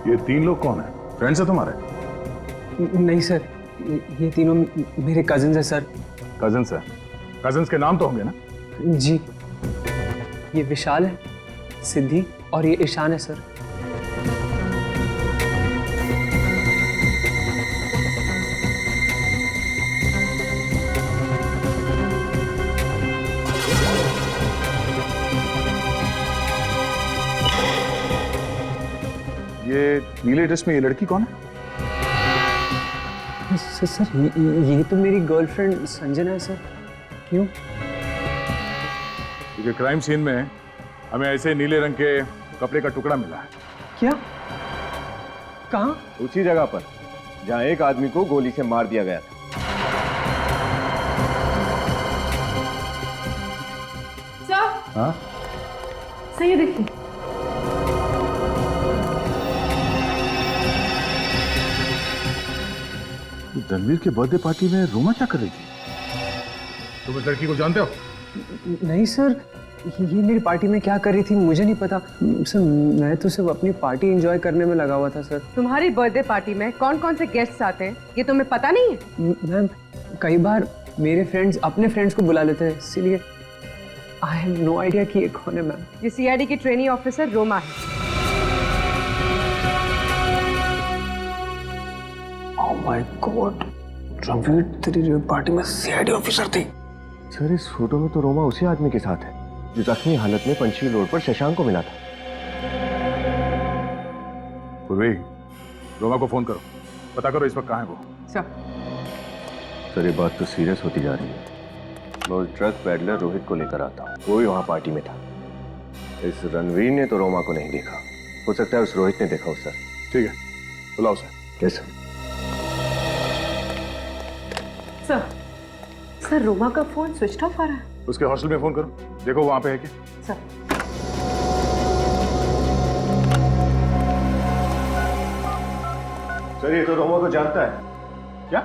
ये 3 लोग कौन है? फ्रेंड्स है तुम्हारे? नहीं सर, ये तीनों मेरे कजिन्स हैं सर। कजिन्स है? कजिन्स के नाम तो होंगे ना? जी, ये विशाल है, सिद्धि और ये ईशान है सर। ये नीले ड्रेस में ये लड़की कौन है? सर ये तो मेरी गर्लफ्रेंड संजना है सर। क्यों? क्योंकि क्राइम सीन में हमें ऐसे नीले रंग के कपड़े का टुकड़ा मिला है। क्या? कहाँ? उसी जगह पर जहाँ एक आदमी को गोली से मार दिया गया था। सर, हाँ? सही है, देखिए। रणवीर के बर्थडे पार्टी में रोमा क्या कर रही थी? तुम इस लड़की को जानते हो? नहीं सर, ये मेरी पार्टी में क्या कर रही थी मुझे नहीं पता सर। मैं तो सिर्फ अपनी पार्टी एंजॉय करने में लगा हुआ था सर। तुम्हारी बर्थडे पार्टी में कौन कौन से गेस्ट्स आते हैं ये तुम्हें पता नहीं है? मैम, कई बार मेरे फ्रेंड्स अपने फ्रेंड्स को बुला लेते हैं, इसीलिए आई हैव नो आइडिया कि ये कौन है मैम। ये सीआईडी की ट्रेनी ऑफिसर रोमा है। ओह माय गॉड, रणवीर तेरी पार्टी में सीआईडी ऑफिसर थी? सर, इस फोटो में तो रोमा उसी आदमी के साथ है जो जख्मी हालत में पंचशील रोड पर शशांक को मिला था। पूर्वी, रोमा को फोन करो, पता करो इस वक्त कहाँ है वो। सर, ये बात तो सीरियस होती जा रही है। मैं उस ड्रग पैडलर रोहित को लेकर आता हूँ, वो भी वहाँ पार्टी में था। इस रणवीर ने तो रोमा को नहीं देखा, हो सकता है उस रोहित ने देखा हो सर। ठीक है, बुलाओ सर। कैसे? सर, रोमा का फोन स्विच ऑफ आ रहा है। उसके हॉस्टल में फोन करो, देखो वहां पे है क्या। सर, सर, ये तो रोमा को जानता है। क्या?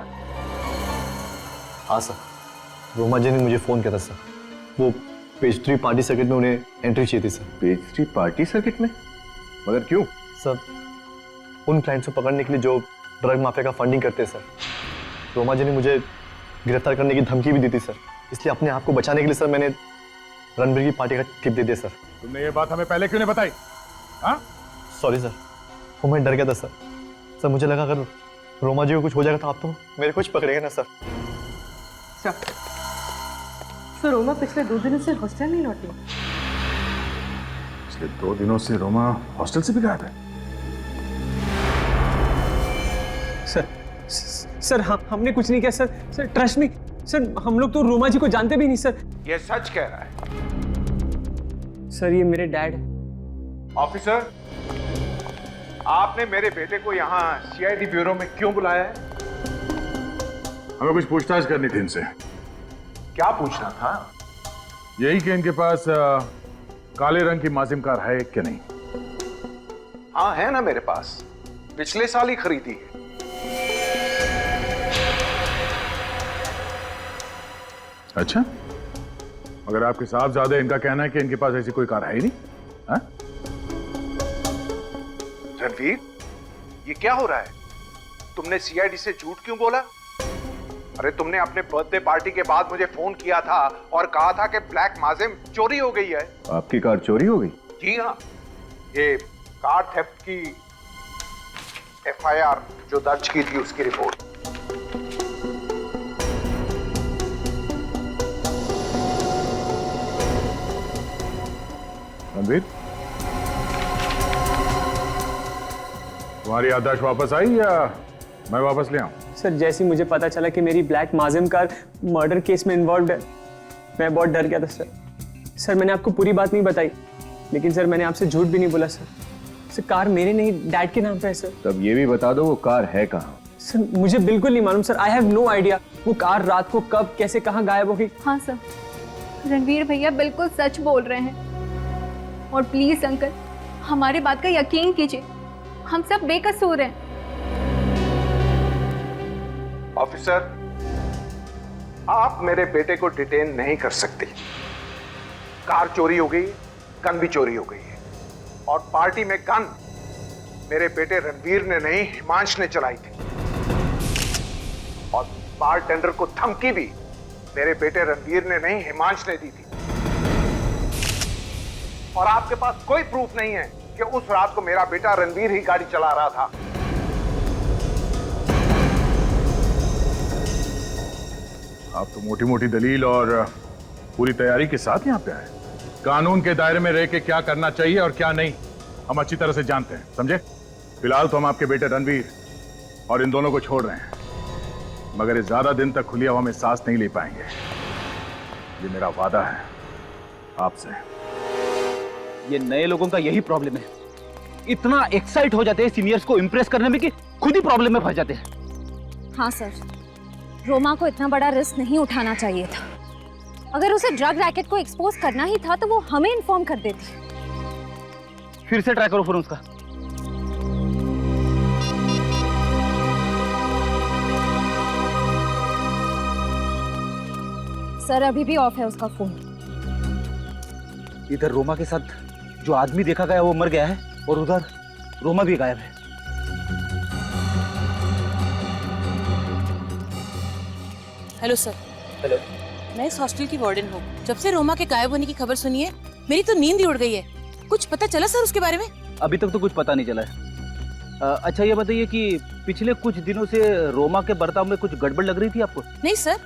हाँ सर, रोमा जी ने मुझे फोन किया था सर। वो पेज 3 पार्टी सर्किट में उन्हें एंट्री चाहिए थी सर। पेज 3 पार्टी सर्किट में? मगर क्यों? सर, उन क्लाइंट्स को पकड़ने के लिए जो ड्रग माफिया का फंडिंग करते हैं सर। रोमा जी ने मुझे गिरफ्तार करने की धमकी भी दी थी सर, इसलिए अपने आप को बचाने के लिए सर मैंने रणवीर की पार्टी का टिप दे दिया सर। तुमने ये बात हमें पहले क्यों नहीं बताई? हाँ? सॉरी सर, वो मैं डर गया था सर। सर, मुझे लगा अगर रोमा जी को कुछ हो जाएगा तो आप तो मेरे कुछ पकड़ेंगे ना सर। सर, रोमा पिछले 2 दिनों से हॉस्टल नहीं लौटी। पिछले 2 दिनों से रोमा हॉस्टल से भी गायब है। सर, हमने कुछ नहीं किया sir. Sir, trust me sir, हम लोग तो रोमा जी को जानते भी नहीं सर। ये सच कह रहा है? सर, ये मेरे डैड है। ऑफिसर, आपने मेरे बेटे को यहाँ सीआईडी ब्यूरो में क्यों बुलाया है? हमें कुछ पूछताछ करनी थी इनसे। क्या पूछना था? यही कि इनके पास काले रंग की माजिम कार है कि नहीं? हाँ, है ना मेरे पास, पिछले साल ही खरीदी है। अच्छा, मगर आपके साहबजादे इनका कहना है कि इनके पास ऐसी कोई कार है ही नहीं। हाँ? रणवीर, ये क्या हो रहा है? तुमने सीआईडी से झूठ क्यों बोला? अरे तुमने अपने बर्थडे पार्टी के बाद मुझे फोन किया था और कहा था कि ब्लैक माजिम चोरी हो गई है। आपकी कार चोरी हो गई? जी हाँ, ये कार थेफ्ट की एफआईआर जो दर्ज की थी उसकी रिपोर्ट। रणवीर, तुम्हारी याददाश्त वापस आई या मैं वापस ले आऊं? सर जैसे ही मुझे पता चला कि मेरी ब्लैक माजिम कार मर्डर केस में इन्वॉल्व है, मैं बहुत डर गया था सर। सर मैंने आपको पूरी बात नहीं बताई, लेकिन सर मैंने आपसे झूठ भी नहीं बोला सर। सर कार मेरे नहीं, डैड के नाम पे है सर। तब ये भी बता दो वो कार है कहाँ? सर मुझे बिल्कुल नहीं मालूम sir, I have no idea वो कार रात को कब कैसे कहाँ गायब हो गई। हाँ सर, रणवीर भैया बिल्कुल सच बोल रहे हैं। और प्लीज अंकल, हमारे बात का यकीन कीजिए, हम सब बेकसूर हैं। ऑफिसर, आप मेरे बेटे को डिटेन नहीं कर सकते। कार चोरी हो गई, गन भी चोरी हो गई है, और पार्टी में गन मेरे बेटे रणवीर ने नहीं, हिमांश ने चलाई थी। और बारटेंडर को धमकी भी मेरे बेटे रणवीर ने नहीं, हिमांश ने दी थी। और आपके पास कोई प्रूफ नहीं है कि उस रात को मेरा बेटा रणवीर ही गाड़ी चला रहा था। आप तो मोटी मोटी दलील और पूरी तैयारी के साथ यहाँ पे आए। कानून के दायरे में रह के क्या करना चाहिए और क्या नहीं हम अच्छी तरह से जानते हैं, समझे? फिलहाल तो हम आपके बेटे रणवीर और इन दोनों को छोड़ रहे हैं, मगर ये ज्यादा दिन तक खुली हवा में सांस नहीं ले पाएंगे। ये मेरा वादा है आपसे। ये नए लोगों का यही प्रॉब्लम है, इतना एक्साइट हो जाते हैं सीनियर्स को इम्प्रेस करने में कि खुद ही प्रॉब्लम में फंस जाते हैं। हाँ सर, रोमा को इतना बड़ा रिस्क नहीं उठाना चाहिए था। अगर उसे ड्रग रैकेट को एक्सपोज करना ही था तो वो हमें इन्फॉर्म कर देती। फिर से ट्राई करो फोन उसका। सर अभी भी ऑफ है उसका फोन। इधर रोमा के साथ जो आदमी देखा गया वो मर गया है, और उधर रोमा भी गायब है। Hello sir. हेलो। मैं इस हॉस्टल की वार्डन हूँ। जब से रोमा के गायब होने की खबर सुनी है, मेरी तो नींद ही उड़ गई है। कुछ पता चला सर उसके बारे में? अभी तक तो कुछ पता नहीं चला है। अच्छा ये बताइए कि पिछले कुछ दिनों से रोमा के बर्ताव में कुछ गड़बड़ लग रही थी आपको? नहीं सर,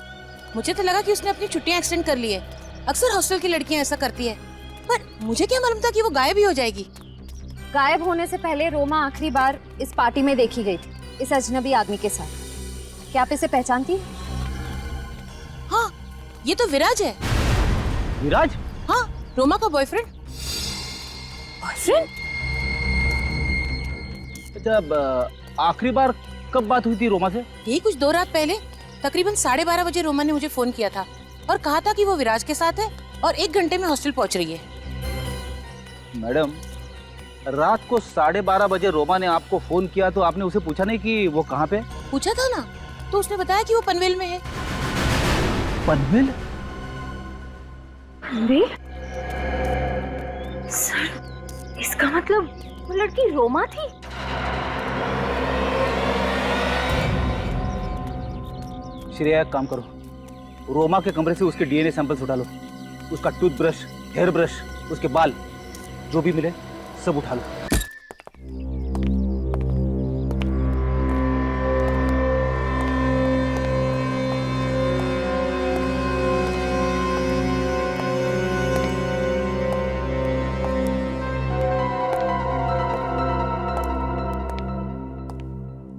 मुझे तो लगा कि उसने अपनी छुट्टियां एक्सटेंड कर ली है। अक्सर हॉस्टल की लड़कियां ऐसा करती है, पर मुझे क्या मालूम था कि वो गायब ही हो जाएगी। गायब होने से पहले रोमा आखिरी बार इस पार्टी में देखी गई थी, इस अजनबी आदमी के साथ। क्या आप इसे पहचानती? हाँ, ये तो विराज है। विराज? हाँ, रोमा का बॉयफ्रेंड। बॉयफ्रेंड? अच्छा, आखिरी बार कब बात हुई थी रोमा से? यही कुछ 2 रात पहले, तकरीबन 12:30 बजे रोमा ने मुझे फोन किया था और कहा था कि वो विराज के साथ है और 1 घंटे में हॉस्टल पहुंच रही है। मैडम, रात को 12:30 बजे रोमा ने आपको फोन किया तो आपने उसे पूछा नहीं कि वो कहाँ पे? पूछा था ना, तो उसने बताया कि वो पनवेल में है। पनवेल? सर, इसका मतलब वो लड़की रोमा थी? श्रेया, एक काम करो, रोमा के कमरे से उसके डीएनए सैंपल्स उठा लो। उसका टूथब्रश, हेयर ब्रश, उसके बाल, जो भी मिले सब उठा लो।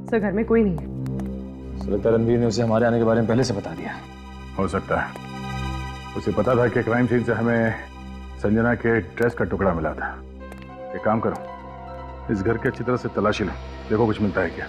सर घर में कोई नहीं है। लगता है रणवीर ने उसे हमारे आने के बारे में पहले से बता दिया। हो सकता है, उसे पता था कि क्राइम सीन से हमें संजना के ड्रेस का टुकड़ा मिला था। एक काम करो, इस घर की अच्छी तरह से तलाशी लो, देखो कुछ मिलता है क्या।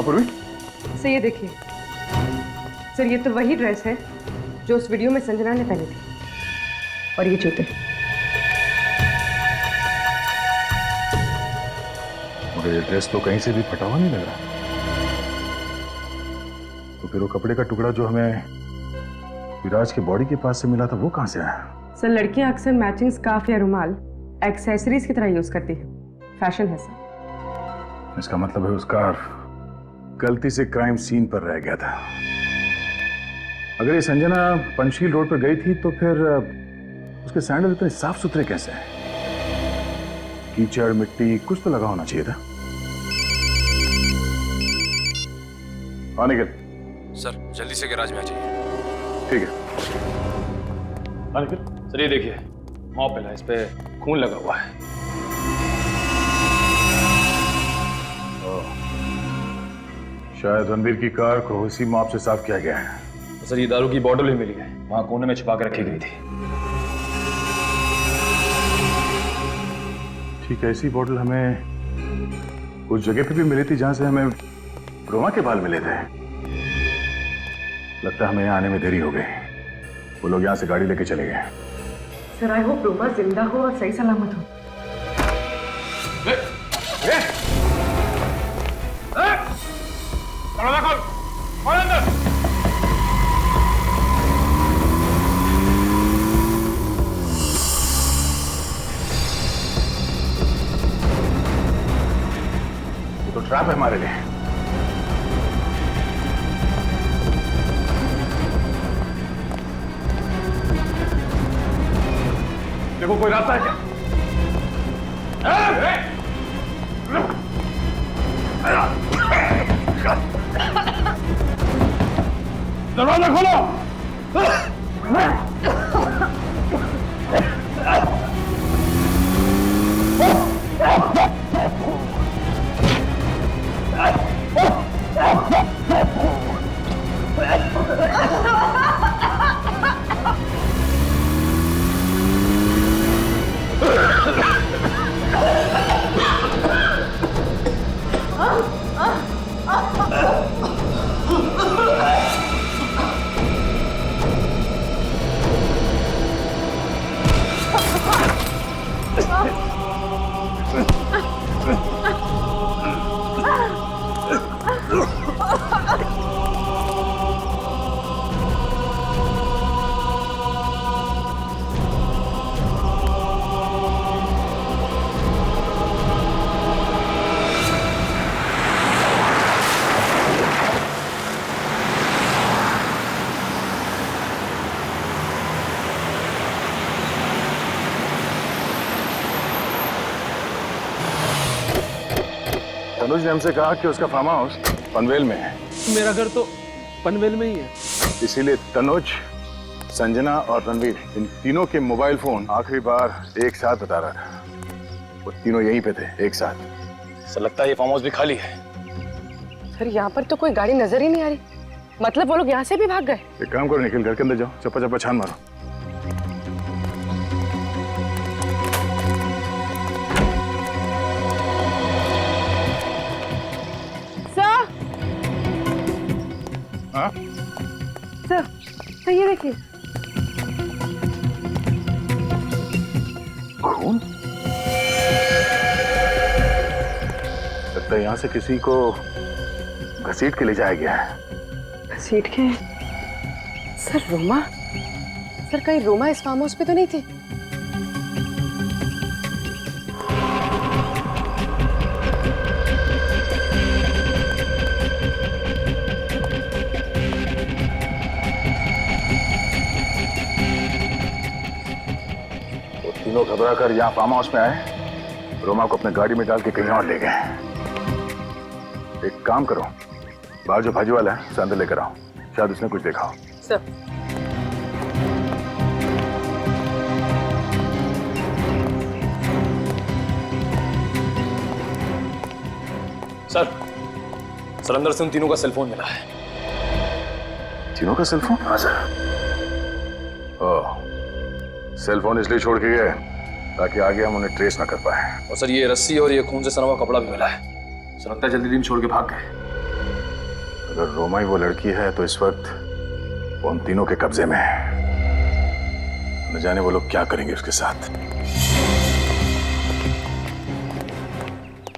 पूर्वी? सर ये देखिए सर, ये तो वही ड्रेस है जो उस वीडियो में संजना ने पहनी थी, और ये जूते। मगर ये ड्रेस तो कहीं से भी फटा हुआ नहीं लग रहा। तो फिर वो कपड़े का टुकड़ा जो हमें विराज के बॉडी के पास से मिला था वो कहां से आया? सर लड़कियां अक्सर मैचिंग स्कार्फ या रुमाल एक्सेसरीज की तरह यूज करती है, फैशन है सर। इसका मतलब है उस स्कार्फ गलती से क्राइम सीन पर रह गया था। अगर ये संजना पंचशील रोड पर गई थी तो फिर उसके सैंडल इतने साफ सुथरे कैसे हैं? कीचड़ मिट्टी कुछ तो लगा होना चाहिए था। हाँ निखिल। सर जल्दी से गैराज में आ जाइए। ठीक है। हाँ निखिल। सर ये देखिए मॉप है, इस पे खून लगा हुआ है। शायद रणवीर की कार को उसी मॉप से साफ किया गया है। सर ये दारू की बॉटल भी मिली है, वहां कोने में छुपा कर रखी गई थी। ठीक है, ऐसी बॉटल हमें उस जगह पे भी मिली थी जहां से हमें रोमा के बाल मिले थे। लगता है हमें यहाँ आने में देरी हो गई। वो लोग यहाँ से गाड़ी लेके चले गए। सर आई होप रोमा जिंदा हो और सही सलामत हो। ये तो ट्रैप है हमारे लिए। देखो कोई रास्ता है क्या? दरवाजा खोलो। तनुज ने हमसे कहा कि उसका फार्म हाउस पनवेल में है। मेरा घर तो पनवेल में ही है। इसीलिए तनुज, संजना और रणवीर इन तीनों के मोबाइल फोन आखिरी बार एक साथ बता रहा था। वो तीनों यहीं पे थे एक साथ। सर लगता है ये फार्म हाउस भी खाली है। सर यहाँ पर तो कोई गाड़ी नजर ही नहीं आ रही, मतलब वो लोग यहाँ से भी भाग गए। एक काम करो निखिल, घर के अंदर जाओ, चप्पा चप्पा छान मारो। हाँ? सर ये देखिए खून। लगता है यहाँ से किसी को घसीट के ले जाया गया है। घसीट के? सर रोमा, सर कहीं रोमा इस फार्म हाउस पे तो नहीं थी? तीनों घबरा कर यहाँ फार्म हाउस में आए, रोमा को अपने गाड़ी में डाल के कहीं और ले गए। एक काम करो, बाहर जो भाजी वाला है उसे अंदर लेकर आओ, शायद उसने कुछ देखा हो। सर अंदर से उन तीनों का सेल फोन मिला है। तीनों का सेल फोन? हाँ सर। ओह, सेल फोन इसलिए छोड़ के गए ताकि आगे हम उन्हें ट्रेस ना कर पाए। और सर ये रस्सी और ये खून से सना हुआ कपड़ा भी मिला है। सर लगता है जल्दी दिन छोड़ के भाग गए। अगर रोमा ही वो लड़की है तो इस वक्त वो हम तीनों के कब्जे में है। न जाने वो लोग क्या करेंगे उसके साथ।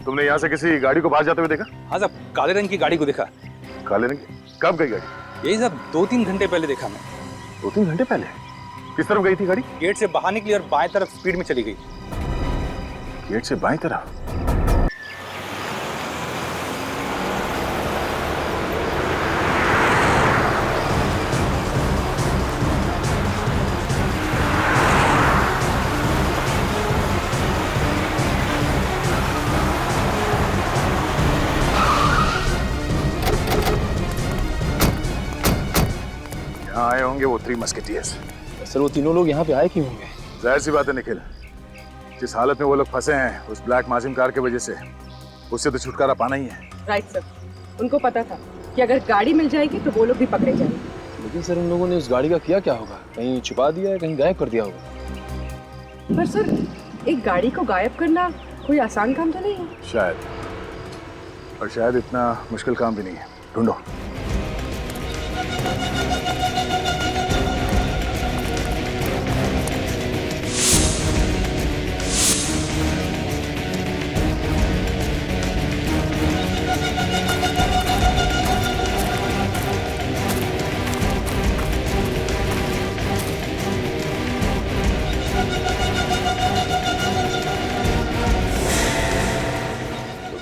तुमने यहाँ से किसी गाड़ी को बाहर जाते हुए देखा? हाँ साहब, काले रंग की गाड़ी को देखा। काले रंग की? कब गई गाड़ी? यही साहब 2-3 घंटे पहले देखा मैं। 2-3 घंटे पहले? किस तरफ गई थी गाड़ी? गेट से बाहर निकली और बाएं तरफ स्पीड में चली गई। गेट से बाएं तरफ? यहाँ आए होंगे वो 3 मस्केटियर्स। सर वो तीनों लोग यहाँ पे आए क्यों होंगे? जाहिर सी बात है निखिल, जिस हालत में वो लोग फंसे हैं उस ब्लैक माजिम कार की वजह से, उससे तो छुटकारा पाना ही है। राइट सर, उनको पता था कि अगर गाड़ी मिल जाएगी तो वो लोग भी पकड़े जाएंगे। लेकिन सर उन लोगों ने उस गाड़ी का किया क्या होगा? कहीं छुपा दिया है, कहीं गायब कर दिया होगा। पर सर एक गाड़ी को गायब करना कोई आसान काम तो नहीं है। शायद, और शायद इतना मुश्किल काम भी नहीं है। ढूंढो।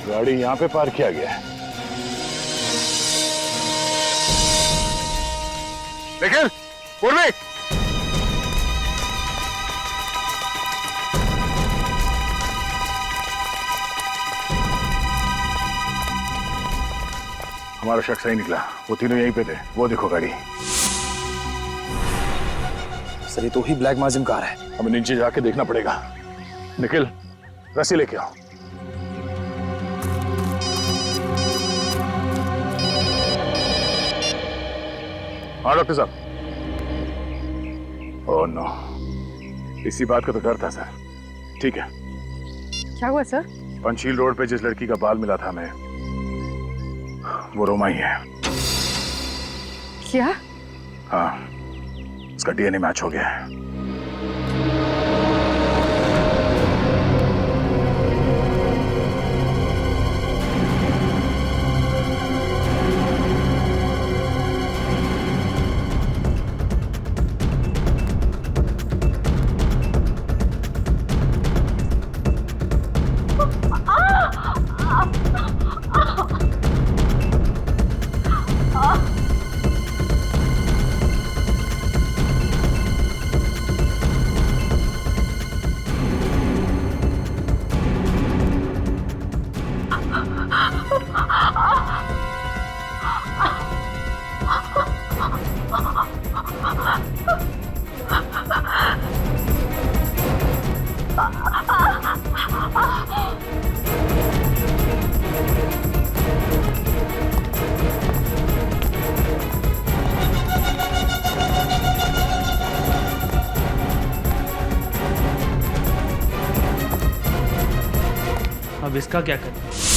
गाड़ी यहाँ पे पार्क किया गया है। निखिल, पूर्वी, हमारा शख्स सही निकला। वो तीनों यहीं पे थे। वो देखो गाड़ी। सर ये तो ही ब्लैक माजिम कार है। हमें नीचे जाके देखना पड़ेगा। निखिल, रस्सी लेके आओ। हाँ डॉक्टर साहब। ओह नो, इसी बात का तो डर था सर। ठीक है। क्या हुआ सर? पंचशील रोड पे जिस लड़की का बाल मिला था हमें, वो रोमा ही है। क्या? हाँ, उसका डीएनए मैच हो गया है। अब इसका क्या करें?